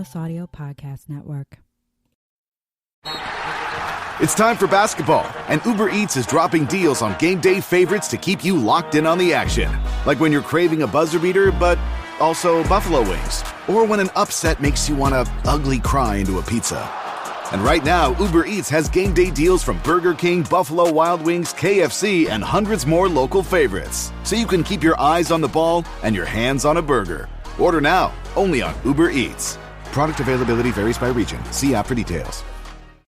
Atlas Audio Podcast Network. It's time for basketball, and Uber Eats is dropping deals on game day favorites to keep you locked in on the action. Like when you're craving a buzzer beater, but also buffalo wings. Or when an upset makes you want to ugly cry into a pizza. And right now, Uber Eats has game day deals from Burger King, Buffalo Wild Wings, KFC, and hundreds more local favorites. So you can keep your eyes on the ball and your hands on a burger. Order now, only on Uber Eats. Product availability varies by region. See app for details.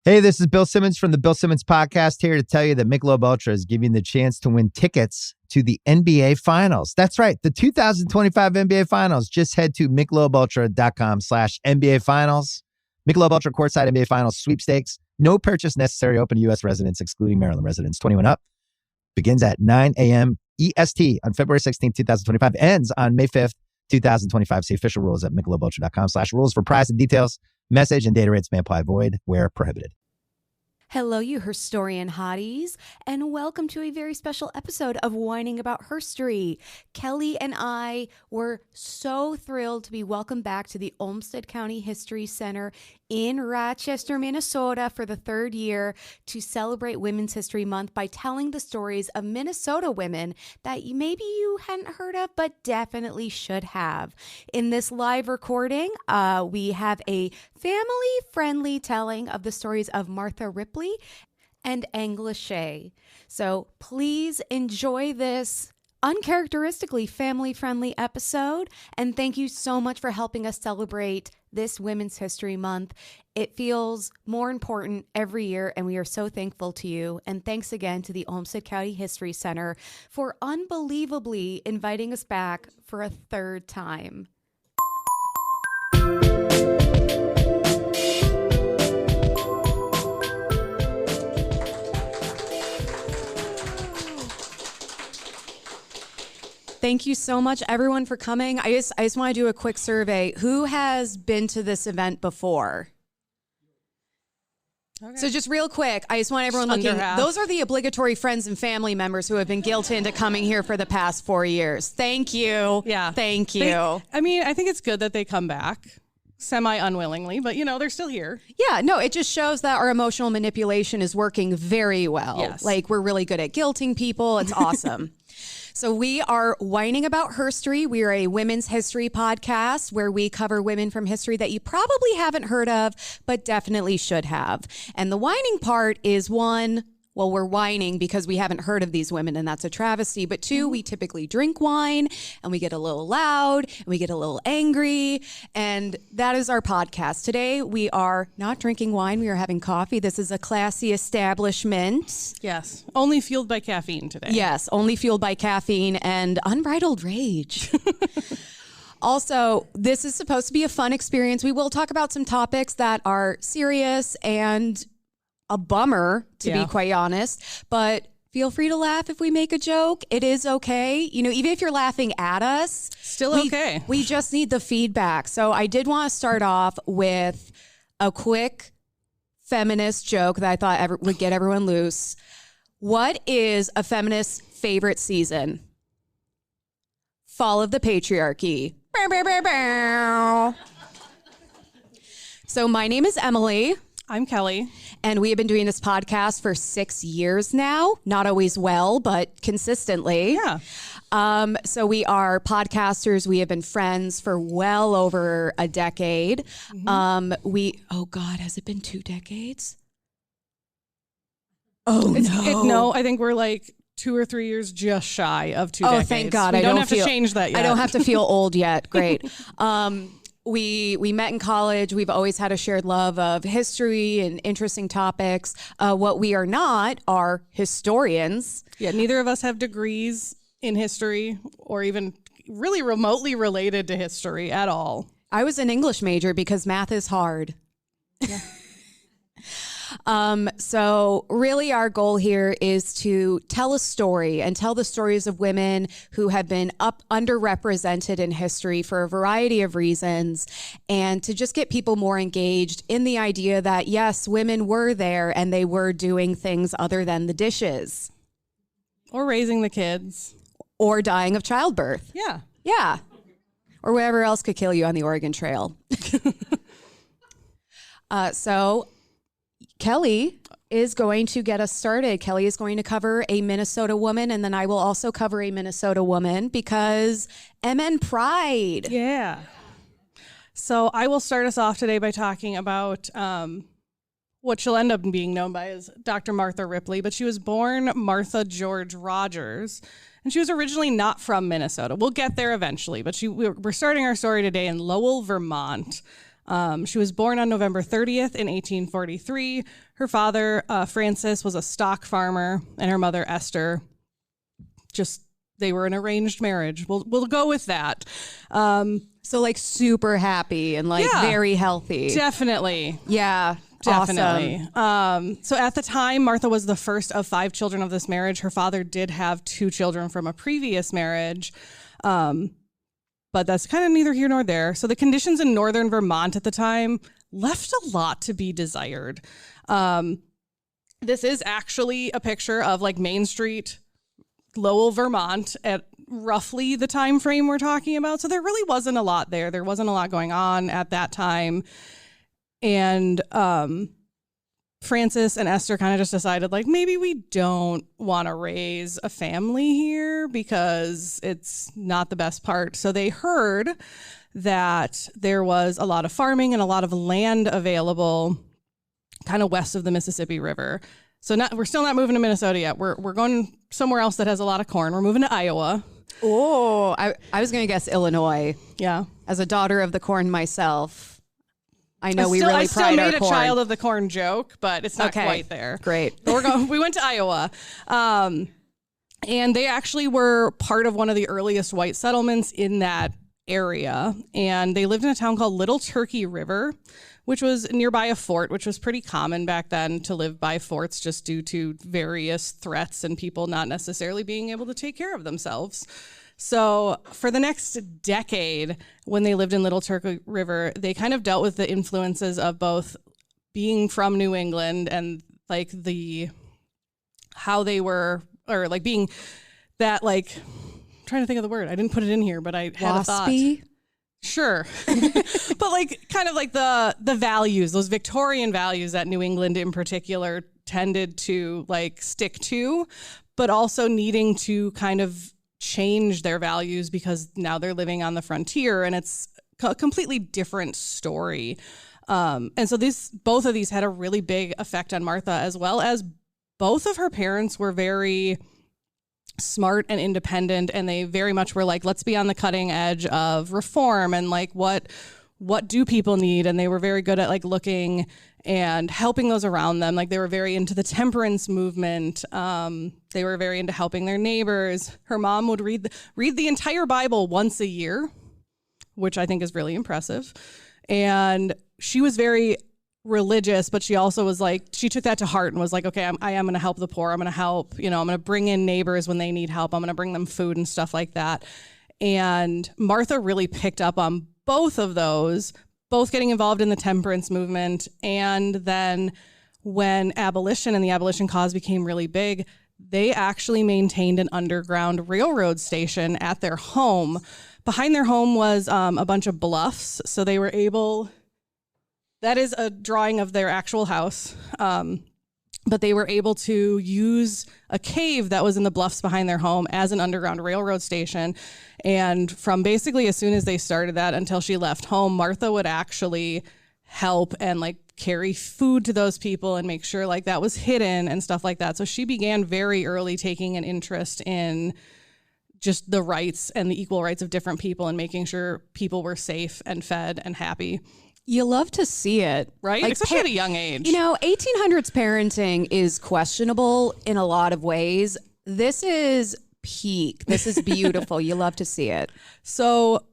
Hey, this is Bill Simmons from the Bill Simmons Podcast, here to tell you that Michelob Ultra is giving you the chance to win tickets to the NBA Finals. That's right, the 2025 NBA Finals. Just head to MichelobUltra.com/NBA Finals. Michelob Ultra Courtside NBA Finals Sweepstakes. No purchase necessary. Open to U.S. residents, excluding Maryland residents. 21 up. Begins at 9 a.m. EST on February 16, 2025. Ends on May 5th, 2025. See official rules at MichelobUltra.com/rules for price and details. Message and data rates may apply. Void where prohibited. Hello, you Herstory hotties, and welcome to a very special episode of Whining About Herstory. Kelley and I were so thrilled to be welcomed back to the Olmsted County History Center in Rochester, Minnesota for the third year to celebrate Women's History Month by telling the stories of Minnesota women that maybe you hadn't heard of, but definitely should have. In this live recording, we have a family-friendly telling of the stories of Martha Ripley and Engla Schey. So please enjoy this uncharacteristically family-friendly episode, and thank you so much for helping us celebrate this Women's History Month. It feels more important every year, and we are so thankful to you. And thanks again to the Olmsted County History Center for unbelievably inviting us back for a third time. Thank you so much, everyone, for coming. I just want to do a quick survey. Who has been to this event before? Okay. So just real quick, I just want everyone looking. Those are the obligatory friends and family members who have been guilted into coming here for the past 4 years. Thank you. Yeah. Thank you. I think it's good that they come back. Semi-unwillingly, but they're still here. Yeah, no, it just shows that our emotional manipulation is working very well. Yes. Like, we're really good at guilting people. It's awesome. So we are Whining About Herstory. We are a women's history podcast where we cover women from history that you probably haven't heard of, but definitely should have. And the whining part is one, well, we're whining because we haven't heard of these women, and that's a travesty. But two, we typically drink wine, and we get a little loud, and we get a little angry, and that is our podcast. Today, we are not drinking wine. We are having coffee. This is a classy establishment. Yes, only fueled by caffeine today. Yes, only fueled by caffeine and unbridled rage. Also, this is supposed to be a fun experience. We will talk about some topics that are serious and a bummer, to be quite honest, but feel free to laugh if we make a joke. It is okay. Even if you're laughing at us, still okay. We just need the feedback. So I did want to start off with a quick feminist joke that I thought would get everyone loose. What is a feminist's favorite season? Fall of the patriarchy. Bow, bow, bow, bow. So my name is Emily. I'm Kelley. And we have been doing this podcast for 6 years now. Not always well, but consistently. Yeah. So we are podcasters. We have been friends for well over a decade. Mm-hmm. Has it been 2 decades? Oh, no. I think we're like 2 or 3 years just shy of 2 decades. Oh, thank God. I don't have to change that yet. I don't have to feel old yet. Great. We met in college. We've always had a shared love of history and interesting topics. What we are not are historians. Yeah, neither of us have degrees in history or even really remotely related to history at all. I was an English major because math is hard. Yeah. So really our goal here is to tell a story and tell the stories of women who have been underrepresented in history for a variety of reasons, and to just get people more engaged in the idea that yes, women were there and they were doing things other than the dishes. Or raising the kids. Or dying of childbirth. Yeah. Yeah. Or whatever else could kill you on the Oregon Trail. So Kelley is going to get us started. Kelley is going to cover a Minnesota woman, and then I will also cover a Minnesota woman because MN Pride. Yeah. So I will start us off today by talking about what she'll end up being known by as Dr. Martha Ripley, but she was born Martha George Rogers, and she was originally not from Minnesota. We'll get there eventually, but we're starting our story today in Lowell, Vermont. She was born on November 30th in 1843. Her father, Francis, was a stock farmer, and her mother, Esther, they were an arranged marriage. We'll go with that. So like super happy and like very healthy. Definitely. Yeah. Definitely. Awesome. So at the time, Martha was the first of 5 children of this marriage. Her father did have 2 children from a previous marriage. But that's kind of neither here nor there. So the conditions in northern Vermont at the time left a lot to be desired. This is actually a picture of like Main Street, Lowell, Vermont at roughly the time frame we're talking about. So there really wasn't a lot there. There wasn't a lot going on at that time. And Francis and Esther kind of just decided, like, maybe we don't want to raise a family here because it's not the best part. So they heard that there was a lot of farming and a lot of land available kind of west of the Mississippi River. So we're still not moving to Minnesota yet. We're going somewhere else that has a lot of corn. We're moving to Iowa. Oh, I was going to guess Illinois. Yeah. As a daughter of the corn myself, I know we really pride our corn. I still made a child of the corn joke, but it's not quite there. Great. We went to Iowa. And they actually were part of one of the earliest white settlements in that area. And they lived in a town called Little Turkey River, which was nearby a fort, which was pretty common back then to live by forts just due to various threats and people not necessarily being able to take care of themselves. So for the next decade, when they lived in Little Turkey River, they kind of dealt with the influences of both being from New England and like how they were, or like being that like, I'm trying to think of the word. I didn't put it in here, but I had a thought. Sure. But like kind of like the values, those Victorian values that New England in particular tended to like stick to, but also needing to kind of change their values because now they're living on the frontier and it's a completely different story. And so both of these had a really big effect on Martha, as well as both of her parents were very smart and independent, and they very much were like, let's be on the cutting edge of reform and like what do people need? And they were very good at like looking and helping those around them. Like they were very into the temperance movement. They were very into helping their neighbors. Her mom would read the entire Bible once a year, which I think is really impressive. And she was very religious, but she also was like, she took that to heart and was like, okay, I am going to help the poor. I'm going to help, I'm going to bring in neighbors when they need help. I'm going to bring them food and stuff like that. And Martha really picked up on both of those, both getting involved in the temperance movement. And then when abolition and the abolition cause became really big, they actually maintained an underground railroad station at their home. Behind their home was a bunch of bluffs. So they were able, that is a drawing of their actual house. But they were able to use a cave that was in the bluffs behind their home as an underground railroad station. And from basically as soon as they started that until she left home, Martha would actually help and like carry food to those people and make sure like that was hidden and stuff like that. So she began very early taking an interest in just the rights and the equal rights of different people and making sure people were safe and fed and happy. You love to see it, right? Like, especially at a young age. 1800s parenting is questionable in a lot of ways. This is peak. This is beautiful. You love to see it. So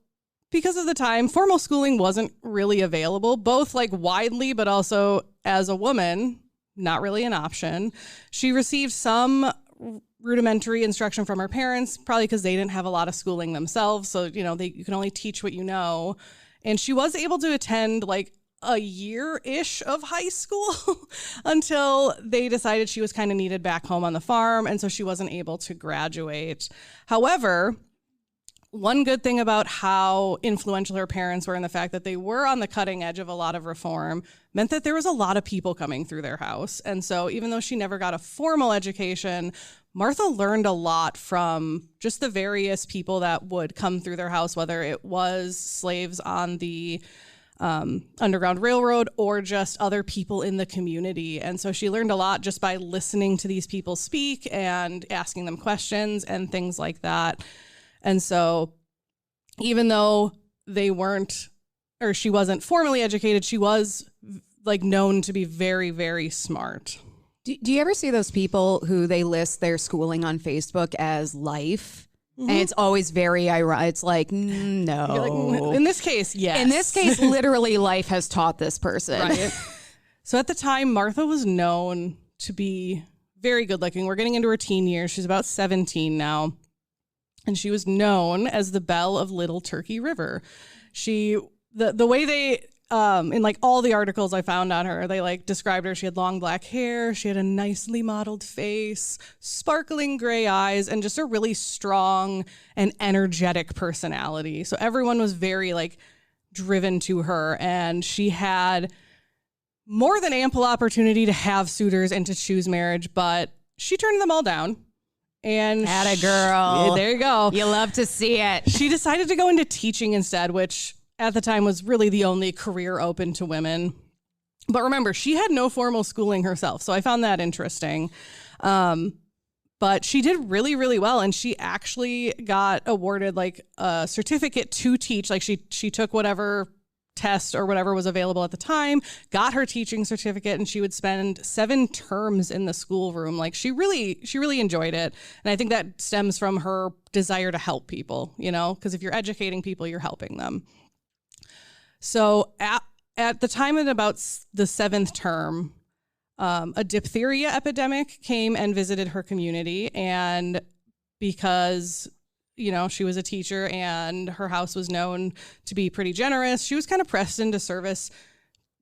because of the time, formal schooling wasn't really available, both like widely, but also as a woman, not really an option. She received some rudimentary instruction from her parents, probably because they didn't have a lot of schooling themselves. So, you can only teach what you know. And she was able to attend like a year-ish of high school until they decided she was kind of needed back home on the farm. And so she wasn't able to graduate. However, one good thing about how influential her parents were and the fact that they were on the cutting edge of a lot of reform meant that there was a lot of people coming through their house. And so even though she never got a formal education, Martha learned a lot from just the various people that would come through their house, whether it was slaves on the Underground Railroad or just other people in the community. And so she learned a lot just by listening to these people speak and asking them questions and things like that. And so even though they weren't, or she wasn't formally educated, she was like known to be very, very smart. Do you ever see those people who they list their schooling on Facebook as life? Mm-hmm. And it's always very ironic. It's like, no. You're like, in this case, yes. In this case, literally life has taught this person. Right. So at the time, Martha was known to be very good looking. We're getting into her teen years. She's about 17 now. And she was known as the Belle of Little Turkey River. The way they, in like all the articles I found on her, they like described her. She had long black hair. She had a nicely modeled face, sparkling gray eyes, and just a really strong and energetic personality. So everyone was very like driven to her, and she had more than ample opportunity to have suitors and to choose marriage, but she turned them all down. And atta girl. There you go. You love to see it. She decided to go into teaching instead, which at the time was really the only career open to women. But remember, she had no formal schooling herself, so I found that interesting. But she did really, really well, and she actually got awarded like a certificate to teach. Like she took whatever test or whatever was available at the time, got her teaching certificate, and she would spend 7 terms in the schoolroom. Like she really enjoyed it. And I think that stems from her desire to help people, you know, because if you're educating people, you're helping them. So at the time of about the 7th term, a diphtheria epidemic came and visited her community. And because you know, she was a teacher and her house was known to be pretty generous, she was kind of pressed into service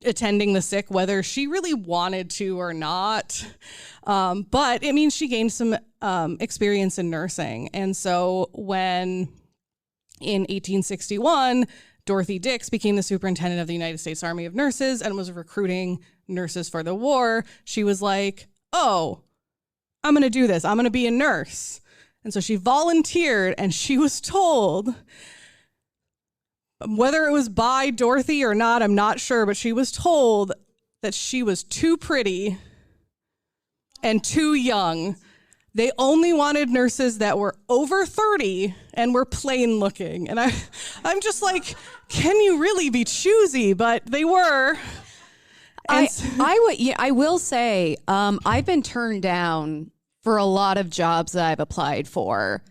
attending the sick, whether she really wanted to or not. But it means she gained some experience in nursing. And so when in 1861, Dorothy Dix became the superintendent of the United States Army of Nurses and was recruiting nurses for the war, she was like, oh, I'm going to do this. I'm going to be a nurse. And so she volunteered, and she was told, whether it was by Dorothy or not, I'm not sure, but she was told that she was too pretty and too young. They only wanted nurses that were over 30 and were plain looking. And I'm just like, can you really be choosy? But they were. I will say, I've been turned down for a lot of jobs that I've applied for.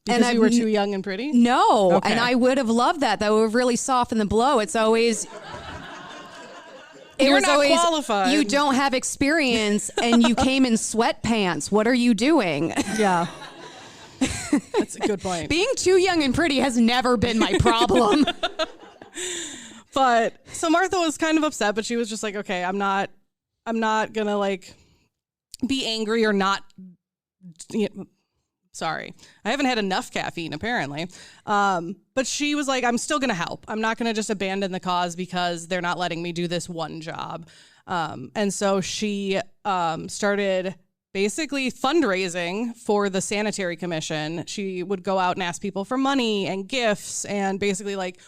Because you were too young and pretty? No, okay. And I would have loved that. That would have really softened the blow. It's always... You're not qualified. You don't have experience and you came in sweatpants. What are you doing? Yeah. That's a good point. Being too young and pretty has never been my problem. But so Martha was kind of upset, but she was just like, okay, I'm not going to like be angry or not. Sorry, I haven't had enough caffeine apparently. But she was like, I'm still going to help. I'm not going to just abandon the cause because they're not letting me do this one job. And so she started basically fundraising for the Sanitary Commission. She would go out and ask people for money and gifts and basically like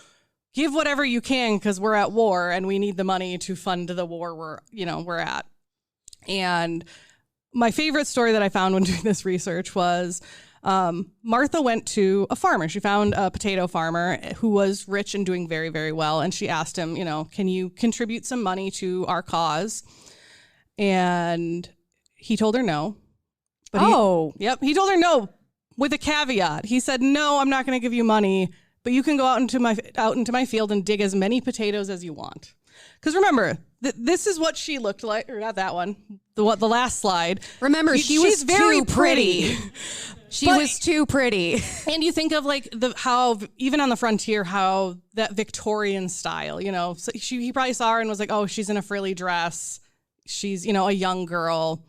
give whatever you can because we're at war and we need the money to fund the war we're at. And my favorite story that I found when doing this research was Martha went to a farmer. She found a potato farmer who was rich and doing very, very well. And she asked him, can you contribute some money to our cause? And he told her no. But he told her no with a caveat. He said, no, I'm not going to give you money, but you can go out into my field and dig as many potatoes as you want. Because remember, this is what she looked like, or not that one, the last slide. Remember, she's very pretty. She was too pretty. And you think of like how even on the frontier, how that Victorian style, so he probably saw her and was like, oh, she's in a frilly dress. She's, a young girl.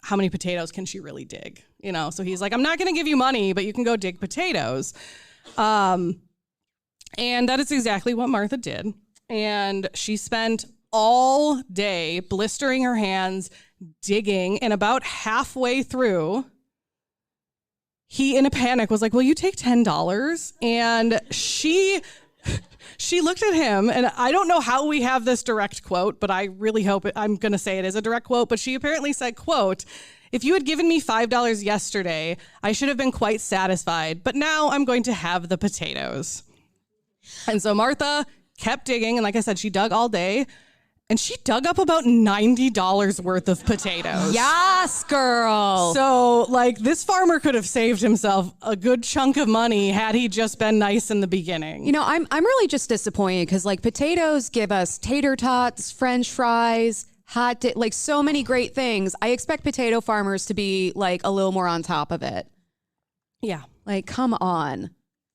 How many potatoes can she really dig? So he's like, I'm not going to give you money, but you can go dig potatoes. And that is exactly what Martha did. And she spent all day blistering her hands, digging, and about halfway through, he, in a panic, was like, will you take $10? And she looked at him, and I don't know how we have this direct quote, but I really hope I'm going to say it is a direct quote, but she apparently said, quote, if you had given me $5 yesterday, I should have been quite satisfied, but now I'm going to have the potatoes. And so Martha kept digging, and like I said, she dug all day, and she dug up about $90 worth of potatoes. Yes, girl. So, like, this farmer could have saved himself a good chunk of money had he just been nice in the beginning. You know, I'm really just disappointed because, like, potatoes give us tater tots, French fries, like, so many great things. I expect potato farmers to be, like, a little more on top of it. Yeah. Like, come on.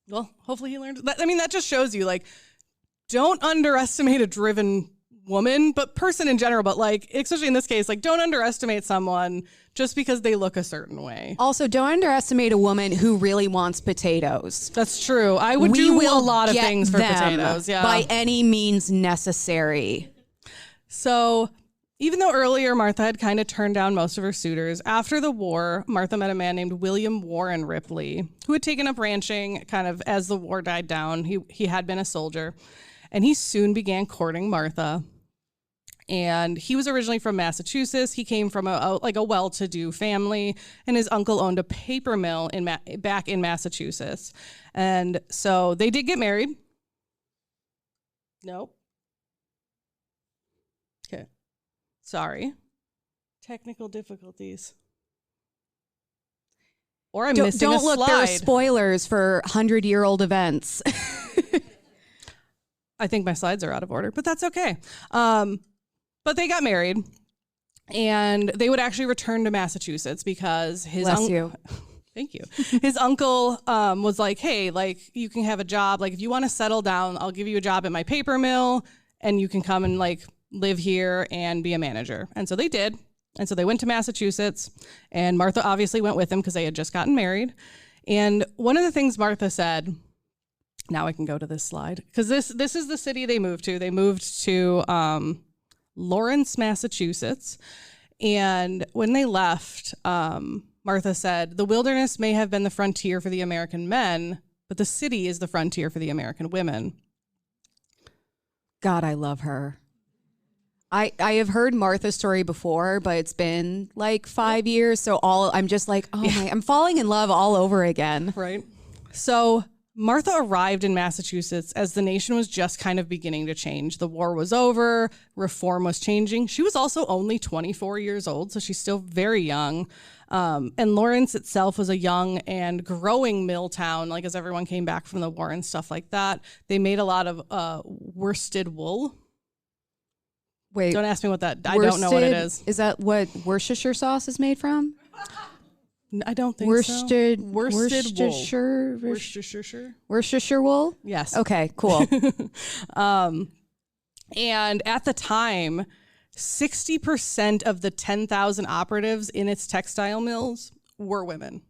Well, hopefully he learned that. I mean, that just shows you, like, don't underestimate a driven woman, but person in general, but like, especially in this case, like, don't underestimate someone just because they look a certain way. Also, don't underestimate a woman who really wants potatoes. That's true. I would do a lot of things for potatoes. Yeah. By any means necessary. So even though earlier Martha had kind of turned down most of her suitors, after the war, Martha met a man named William Warren Ripley, who had taken up ranching kind of as the war died down. He had been a soldier, and he soon began courting Martha. And he was originally from Massachusetts. He came from a well-to-do family, and his uncle owned a paper mill back in Massachusetts. And so they did get married. Nope. Okay. Sorry. Technical difficulties. Or I'm missing a slide. Don't look, there are spoilers for 100-year-old events. I think my slides are out of order, but that's okay. But they got married, and they would actually return to Massachusetts because his uncle. Thank you. His uncle was like, hey, like, you can have a job. Like, if you want to settle down, I'll give you a job at my paper mill, and you can come and, like, live here and be a manager. And so they did. And so they went to Massachusetts, and Martha obviously went with them because they had just gotten married. And one of the things Martha said, now I can go to this slide, because this is the city they moved to. They moved to Lawrence, Massachusetts. And when they left, Martha said, the wilderness may have been the frontier for the American men, but the city is the frontier for the American women. God, I love her. I have heard Martha's story before, but it's been like 5 years. So I'm just like, I'm falling in love all over again. Right. So Martha arrived in Massachusetts as the nation was just kind of beginning to change. The war was over, reform was changing. She was also only 24 years old, so she's still very young. And Lawrence itself was a young and growing mill town, like, as everyone came back from the war and stuff like that. They made a lot of worsted wool. Wait, don't ask me what that, I don't know what it is. Is that what Worcestershire sauce is made from? I don't think so. Worcestershire wool? Yes. Okay, cool. And at the time, 60% of the 10,000 operatives in its textile mills were women.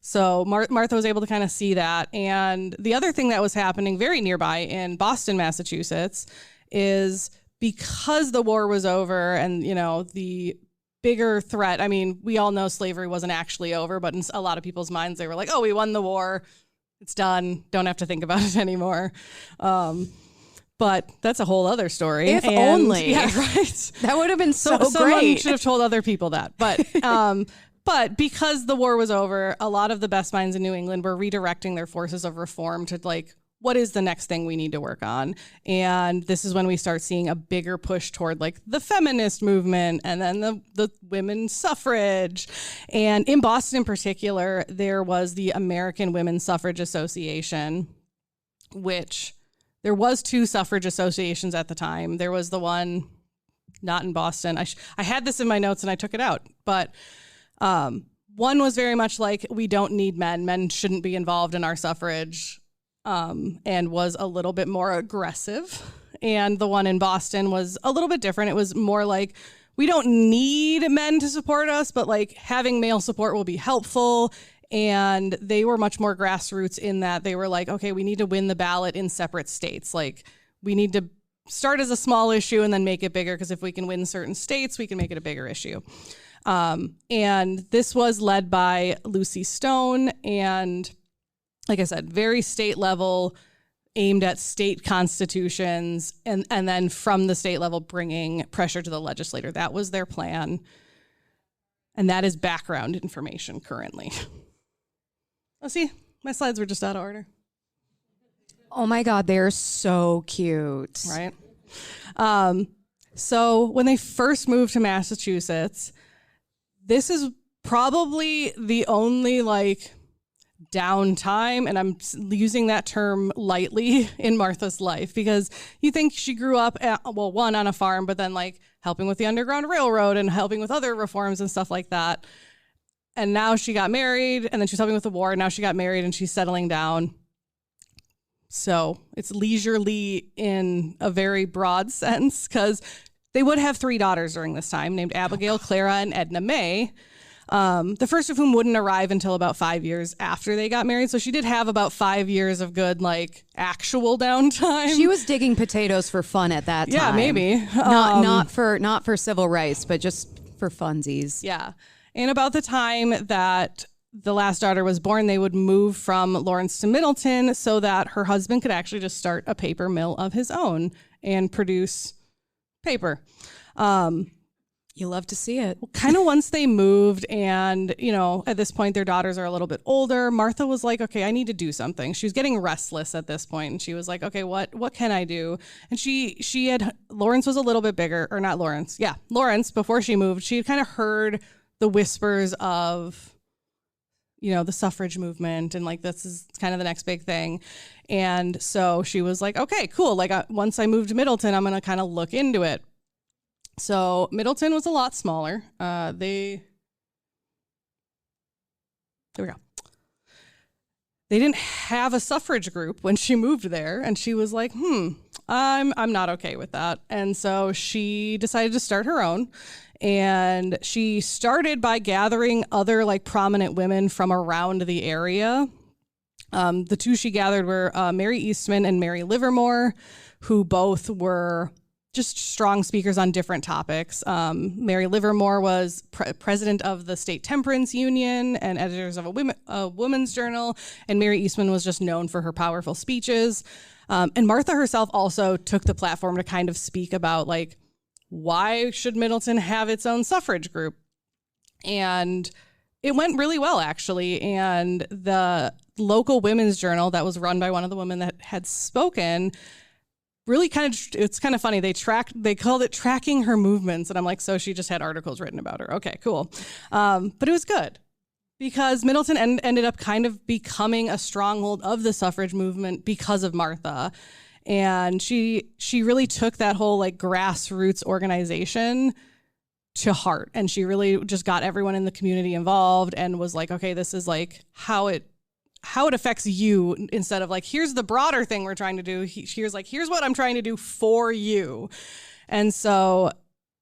So Martha was able to kind of see that. And the other thing that was happening very nearby in Boston, Massachusetts, is because the war was over and, you know, the bigger threat, I mean, we all know slavery wasn't actually over, but in a lot of people's minds, they were like, oh, we won the war. It's done. Don't have to think about it anymore. But that's a whole other story. If only. Yeah, right. That would have been so Someone great. should have told other people that. But because the war was over, a lot of the best minds in New England were redirecting their forces of reform to, like, what is the next thing we need to work on? And this is when we start seeing a bigger push toward, like, the feminist movement and then the women's suffrage. And in Boston in particular, there was the American Women's Suffrage Association, which there was two suffrage associations at the time. There was the one not in Boston. I had this in my notes and I took it out. But one was very much like, we don't need men. Men shouldn't be involved in our suffrage. And was a little bit more aggressive. And the one in Boston was a little bit different. It was more like, we don't need men to support us, but, like, having male support will be helpful. And they were much more grassroots in that they were like, okay, we need to win the ballot in separate states. Like, we need to start as a small issue and then make it bigger, because if we can win certain states, we can make it a bigger issue. And this was led by Lucy Stone, and like I said, very state level, aimed at state constitutions, and then from the state level bringing pressure to the legislator. That was their plan. And that is background information currently. Oh, see, my slides were just out of order. Oh my God, they're so cute. Right? So when they first moved to Massachusetts, this is probably the only like downtime, and I'm using that term lightly, in Martha's life, because you think she grew up one on a farm, but then like helping with the Underground Railroad and helping with other reforms and stuff like that. And now she got married, and then she's helping with the war. And now she got married and she's settling down. So it's leisurely in a very broad sense, because they would have 3 daughters during this time, named Abigail, Clara, and Edna May. The first of whom wouldn't arrive until about 5 years after they got married. So she did have about 5 years of good, like, actual downtime. She was digging potatoes for fun at that time. Yeah, maybe. Not for civil rights, but just for funsies. Yeah. And about the time that the last daughter was born, they would move from Lawrence to Middleton so that her husband could actually just start a paper mill of his own and produce paper. You love to see it. Kind of once they moved, and, you know, at this point, their daughters are a little bit older, Martha was like, okay, I need to do something. She was getting restless at this point, and she was like, okay, what can I do? And she had, Lawrence was a little bit bigger, or not Lawrence. Yeah, Lawrence, before she moved, she had kind of heard the whispers of, you know, the suffrage movement, and like, this is kind of the next big thing. And so she was like, okay, cool. Like, once I moved to Middleton, I'm going to kind of look into it. So Middleton was a lot smaller. There we go. They didn't have a suffrage group when she moved there, and she was like, I'm not okay with that. And so she decided to start her own. And she started by gathering other like prominent women from around the area. The two she gathered were Mary Eastman and Mary Livermore, who both were just strong speakers on different topics. Mary Livermore was president of the State Temperance Union and editors of a women's journal, and Mary Eastman was just known for her powerful speeches. And Martha herself also took the platform to kind of speak about, like, why should Middleton have its own suffrage group? And it went really well, actually. And the local women's journal that was run by one of the women that had spoken really it's kind of funny. They called it Tracking Her Movements. And I'm like, so she just had articles written about her. Okay, cool. But it was good because Middleton ended up kind of becoming a stronghold of the suffrage movement because of Martha. And she really took that whole like grassroots organization to heart. And she really just got everyone in the community involved and was like, okay, this is like how it affects you, instead of like, here's the broader thing we're trying to do. Here's what I'm trying to do for you. And so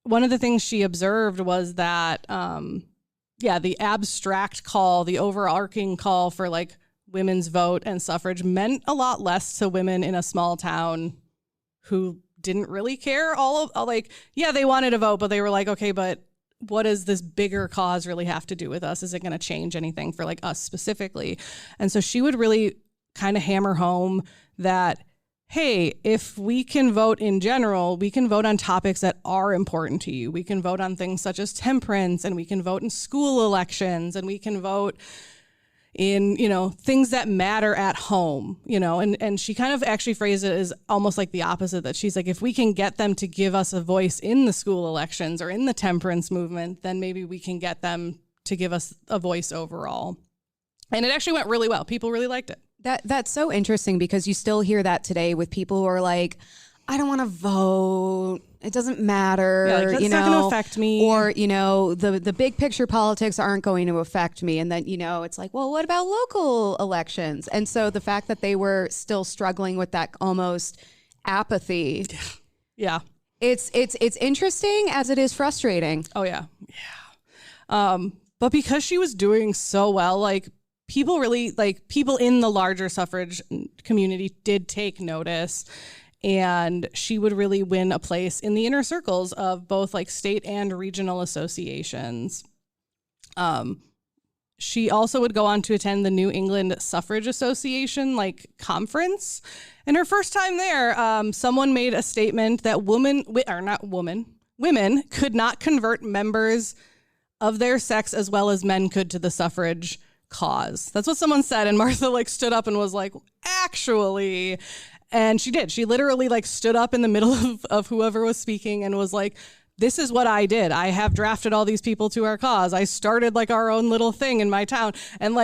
one of the things she observed was that, the abstract call, the overarching call for like women's vote and suffrage meant a lot less to women in a small town who didn't really care. They wanted to vote, but they were like, okay, but what does this bigger cause really have to do with us? Is it going to change anything for like us specifically? And so she would really kind of hammer home that, hey, if we can vote in general, we can vote on topics that are important to you. We can vote on things such as temperance, and we can vote in school elections, and we can vote in, you know, things that matter at home, you know, and she kind of actually phrased it as almost like the opposite, that she's like, if we can get them to give us a voice in the school elections or in the temperance movement, then maybe we can get them to give us a voice overall. And it actually went really well. People really liked it. That's so interesting, because you still hear that today with people who are like, I don't want to vote. It doesn't matter. Yeah, like, that's not going to affect me. Or, you know, the big picture politics aren't going to affect me. And then, you know, it's like, well, what about local elections? And so the fact that they were still struggling with that almost apathy. Yeah. It's interesting as it is frustrating. Oh, yeah. Yeah. But because she was doing so well, like, people really, like, people in the larger suffrage community did take notice, and she would really win a place in the inner circles of both like state and regional associations. She also would go on to attend the New England Suffrage Association conference. And her first time there, someone made a statement that women could not convert members of their sex as well as men could to the suffrage cause. That's what someone said. And Martha stood up and was like, actually. And she did. She literally stood up in the middle of whoever was speaking and was like, this is what I did. I have drafted all these people to our cause. I started our own little thing in my town. And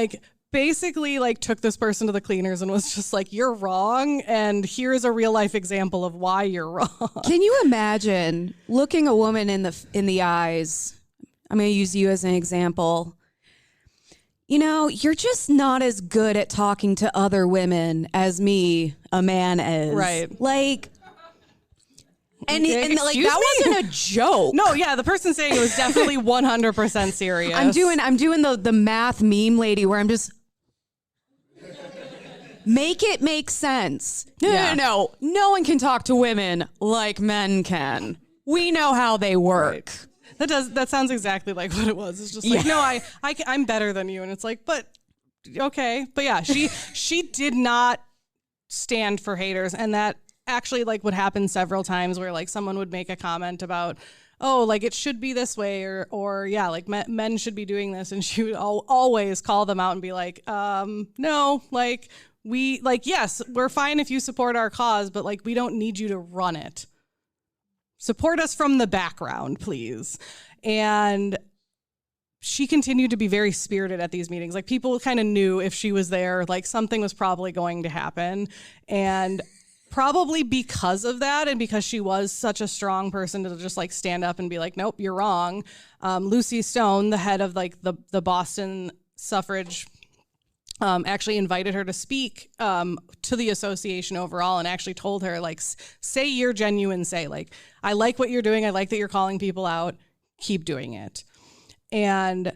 basically took this person to the cleaners and was just like, you're wrong. And here's a real life example of why you're wrong. Can you imagine looking a woman in the eyes? I'm going to use you as an example. You're just not as good at talking to other women as me, a man, is. Right. And that wasn't a joke. No, yeah, the person saying it was definitely 100% serious. I'm doing the math meme lady where I'm just make it make sense. No. No one can talk to women like men can. We know how they work. Right. That sounds exactly like what it was. It's just no, I'm better than you. And it's like, but okay. But yeah, she did not stand for haters. And that actually would happen several times where someone would make a comment about, oh, it should be this way or yeah, men should be doing this. And she would always call them out and be like, no, yes, we're fine if you support our cause, but we don't need you to run it. Support us from the background, please. And she continued to be very spirited at these meetings. People kind of knew if she was there, something was probably going to happen. And probably because of that, and because she was such a strong person to just stand up and be like, nope, you're wrong. Lucy Stone, the head of the Boston suffrage, actually invited her to speak to the association overall, and actually told her say your genuine say. I like what you're doing. I like that you're calling people out. Keep doing it. And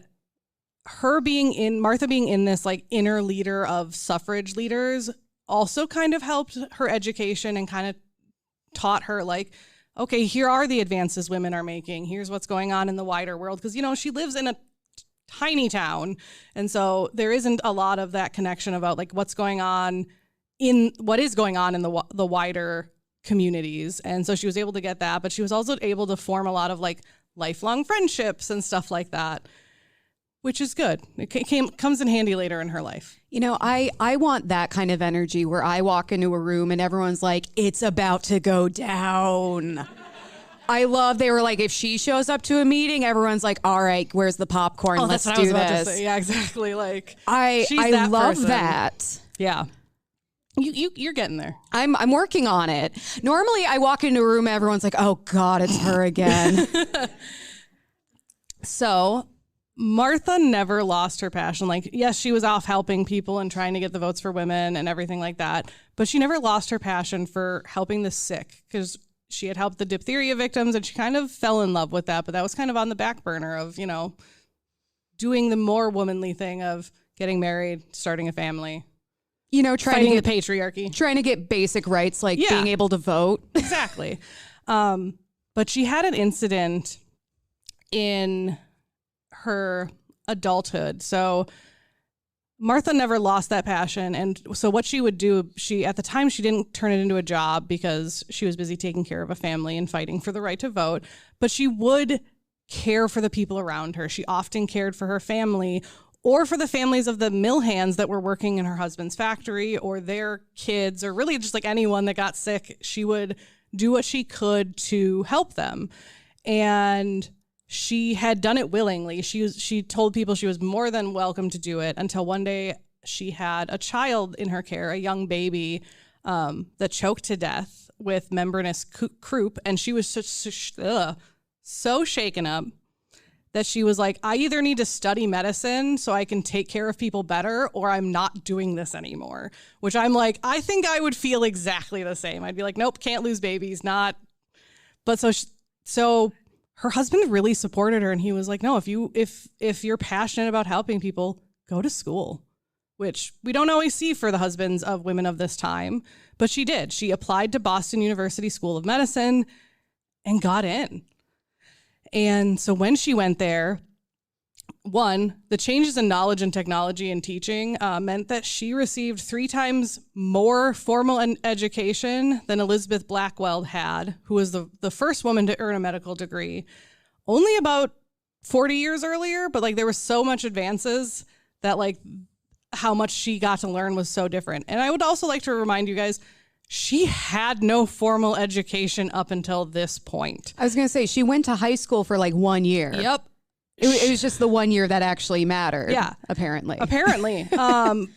Martha being in this inner leader of suffrage leaders also kind of helped her education and kind of taught her okay, here are the advances women are making. Here's what's going on in the wider world. Because, she lives in a tiny town. And so there isn't a lot of that connection about what is going on in the wider communities. And so she was able to get that, but she was also able to form a lot of lifelong friendships and stuff like that, which is good. It comes in handy later in her life. I want that kind of energy where I walk into a room and everyone's like, it's about to go down. They were like, if she shows up to a meeting, everyone's like, all right, where's the popcorn? Let's do this. Yeah, exactly. I love person. That. Yeah. You're getting there. I'm working on it. Normally I walk into a room, everyone's like, oh God, it's her again. So Martha never lost her passion. Yes, she was off helping people and trying to get the votes for women and everything like that, but she never lost her passion for helping the sick, because she had helped the diphtheria victims and she kind of fell in love with that, but that was kind of on the back burner of, doing the more womanly thing of getting married, starting a family. Fighting the patriarchy. Trying to get basic rights being able to vote. Exactly. But she had an incident in her adulthood. So Martha never lost that passion. And so what she would do, at the time, she didn't turn it into a job because she was busy taking care of a family and fighting for the right to vote. But she would care for the people around her. She often cared for her family or for the families of the mill hands that were working in her husband's factory, or their kids, or really just anyone that got sick. She would do what she could to help them. And she had done it willingly. She told people she was more than welcome to do it, until one day she had a child in her care, a young baby that choked to death with membranous croup. And she was so shaken up that she was like, I either need to study medicine so I can take care of people better, or I'm not doing this anymore. Which I'm like, I think I would feel exactly the same. I'd be like, nope, can't lose babies, not. But so her husband really supported her, and he was like, no, if you're passionate about helping people, go to school. which we don't always see for the husbands of women of this time, but she did. She applied to Boston University School of Medicine and got in. And so when she went there, one, the changes in knowledge and technology and teaching meant that she received 3 times more formal education than Elizabeth Blackwell had, who was the first woman to earn a medical degree, only about 40 years earlier. But like there was so much advances that like how much she got to learn was so different. And I would also like to remind you guys, she had no formal education up until this point. I was going to say, she went to high school for like 1 year. Yep. It was just the 1 year that actually mattered. Yeah. Apparently.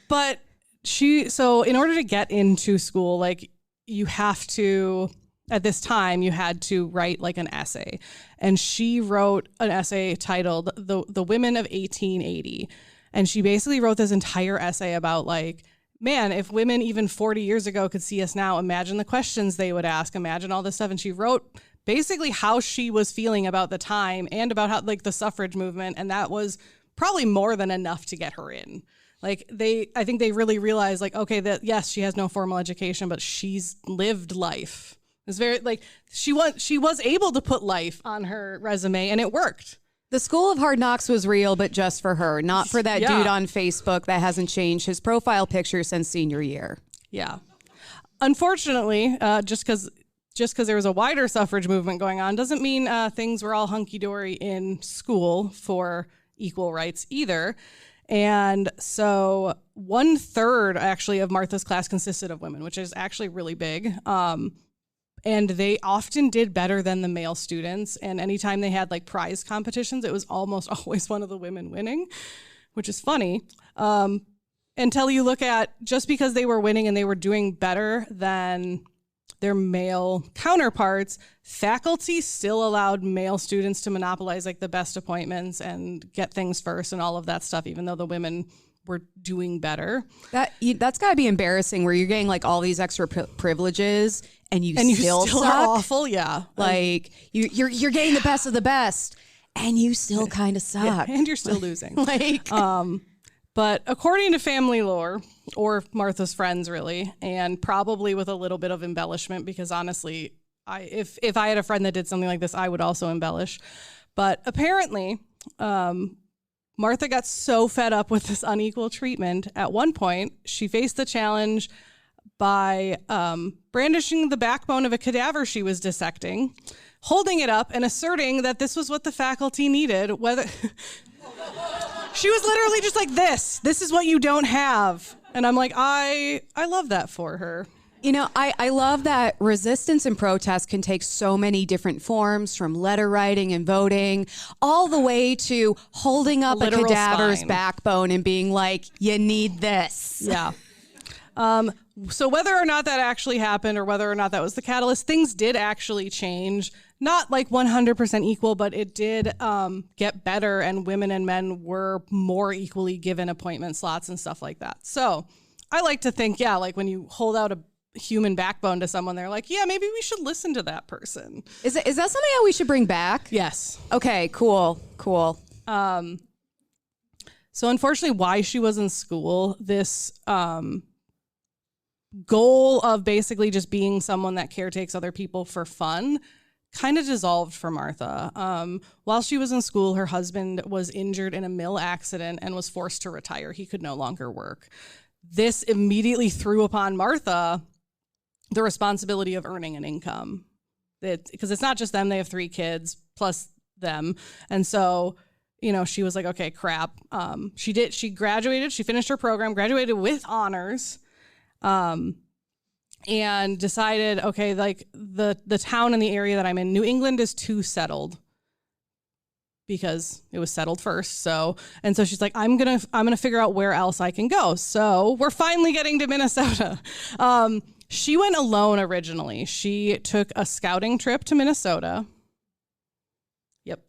But so in order to get into school, like you have to, at this time, you had to write like an essay. And she wrote an essay titled The Women of 1880. And she basically wrote this entire essay about like, man, if women even 40 years ago could see us now, imagine the questions they would ask, imagine all this stuff. And she wrote basically how she was feeling about the time and about how like the suffrage movement. And that was probably more than enough to get her in. Like I think they really realized like, okay, that yes, she has no formal education, but she's lived life. It's very like she was able to put life on her resume and it worked. The School of Hard Knocks was real, but just for her, not for that dude on Facebook that hasn't changed his profile picture since senior year. Yeah. Unfortunately, just because there was a wider suffrage movement going on doesn't mean things were all hunky-dory in school for equal rights either. And so 1/3 actually of Martha's class consisted of women, which is actually really big. And they often did better than the male students. And anytime they had like prize competitions, it was almost always one of the women winning, which is funny. Until you look at just because they were winning and they were doing better than their male counterparts, faculty still allowed male students to monopolize like the best appointments and get things first and all of that stuff, even though the women were doing better. That's got to be embarrassing where you're getting like all these extra privileges and you still suck. Are awful. Yeah. Like you're getting the best of the best and you still kind of suck. Yeah, and you're still losing. But according to family lore, or Martha's friends really, and probably with a little bit of embellishment, because honestly, if I had a friend that did something like this, I would also embellish. But apparently, Martha got so fed up with this unequal treatment. At one point, she faced the challenge by brandishing the backbone of a cadaver she was dissecting, holding it up and asserting that this was what the faculty needed, whether... She was literally just like, this is what you don't have. And I'm like, I love that for her. You know, I love that resistance and protest can take so many different forms, from letter writing and voting, all the way to holding up a cadaver's backbone and being like, you need this. Yeah. So whether or not that actually happened or whether or not that was the catalyst, things did actually change. Not like 100% equal, but it did get better, and women and men were more equally given appointment slots and stuff like that. So I like to think, like when you hold out a human backbone to someone, they're like, yeah, maybe we should listen to that person. Is that something that we should bring back? Yes. Okay, cool. So unfortunately, why she was in school, this goal of basically just being someone that caretakes other people for fun kind of dissolved for Martha. While she was in school, her husband was injured in a mill accident and was forced to retire. He could no longer work. This immediately threw upon Martha the responsibility of earning an income. Because it's not just them, they have 3 kids plus them. And so, she was like, okay, crap. She graduated, she finished her program, graduated with honors. And decided, okay, like the town and the area that I'm in, New England is too settled because it was settled first. So she's like, I'm gonna figure out where else I can go. So we're finally getting to Minnesota. She went alone originally. She took a scouting trip to Minnesota. Yep.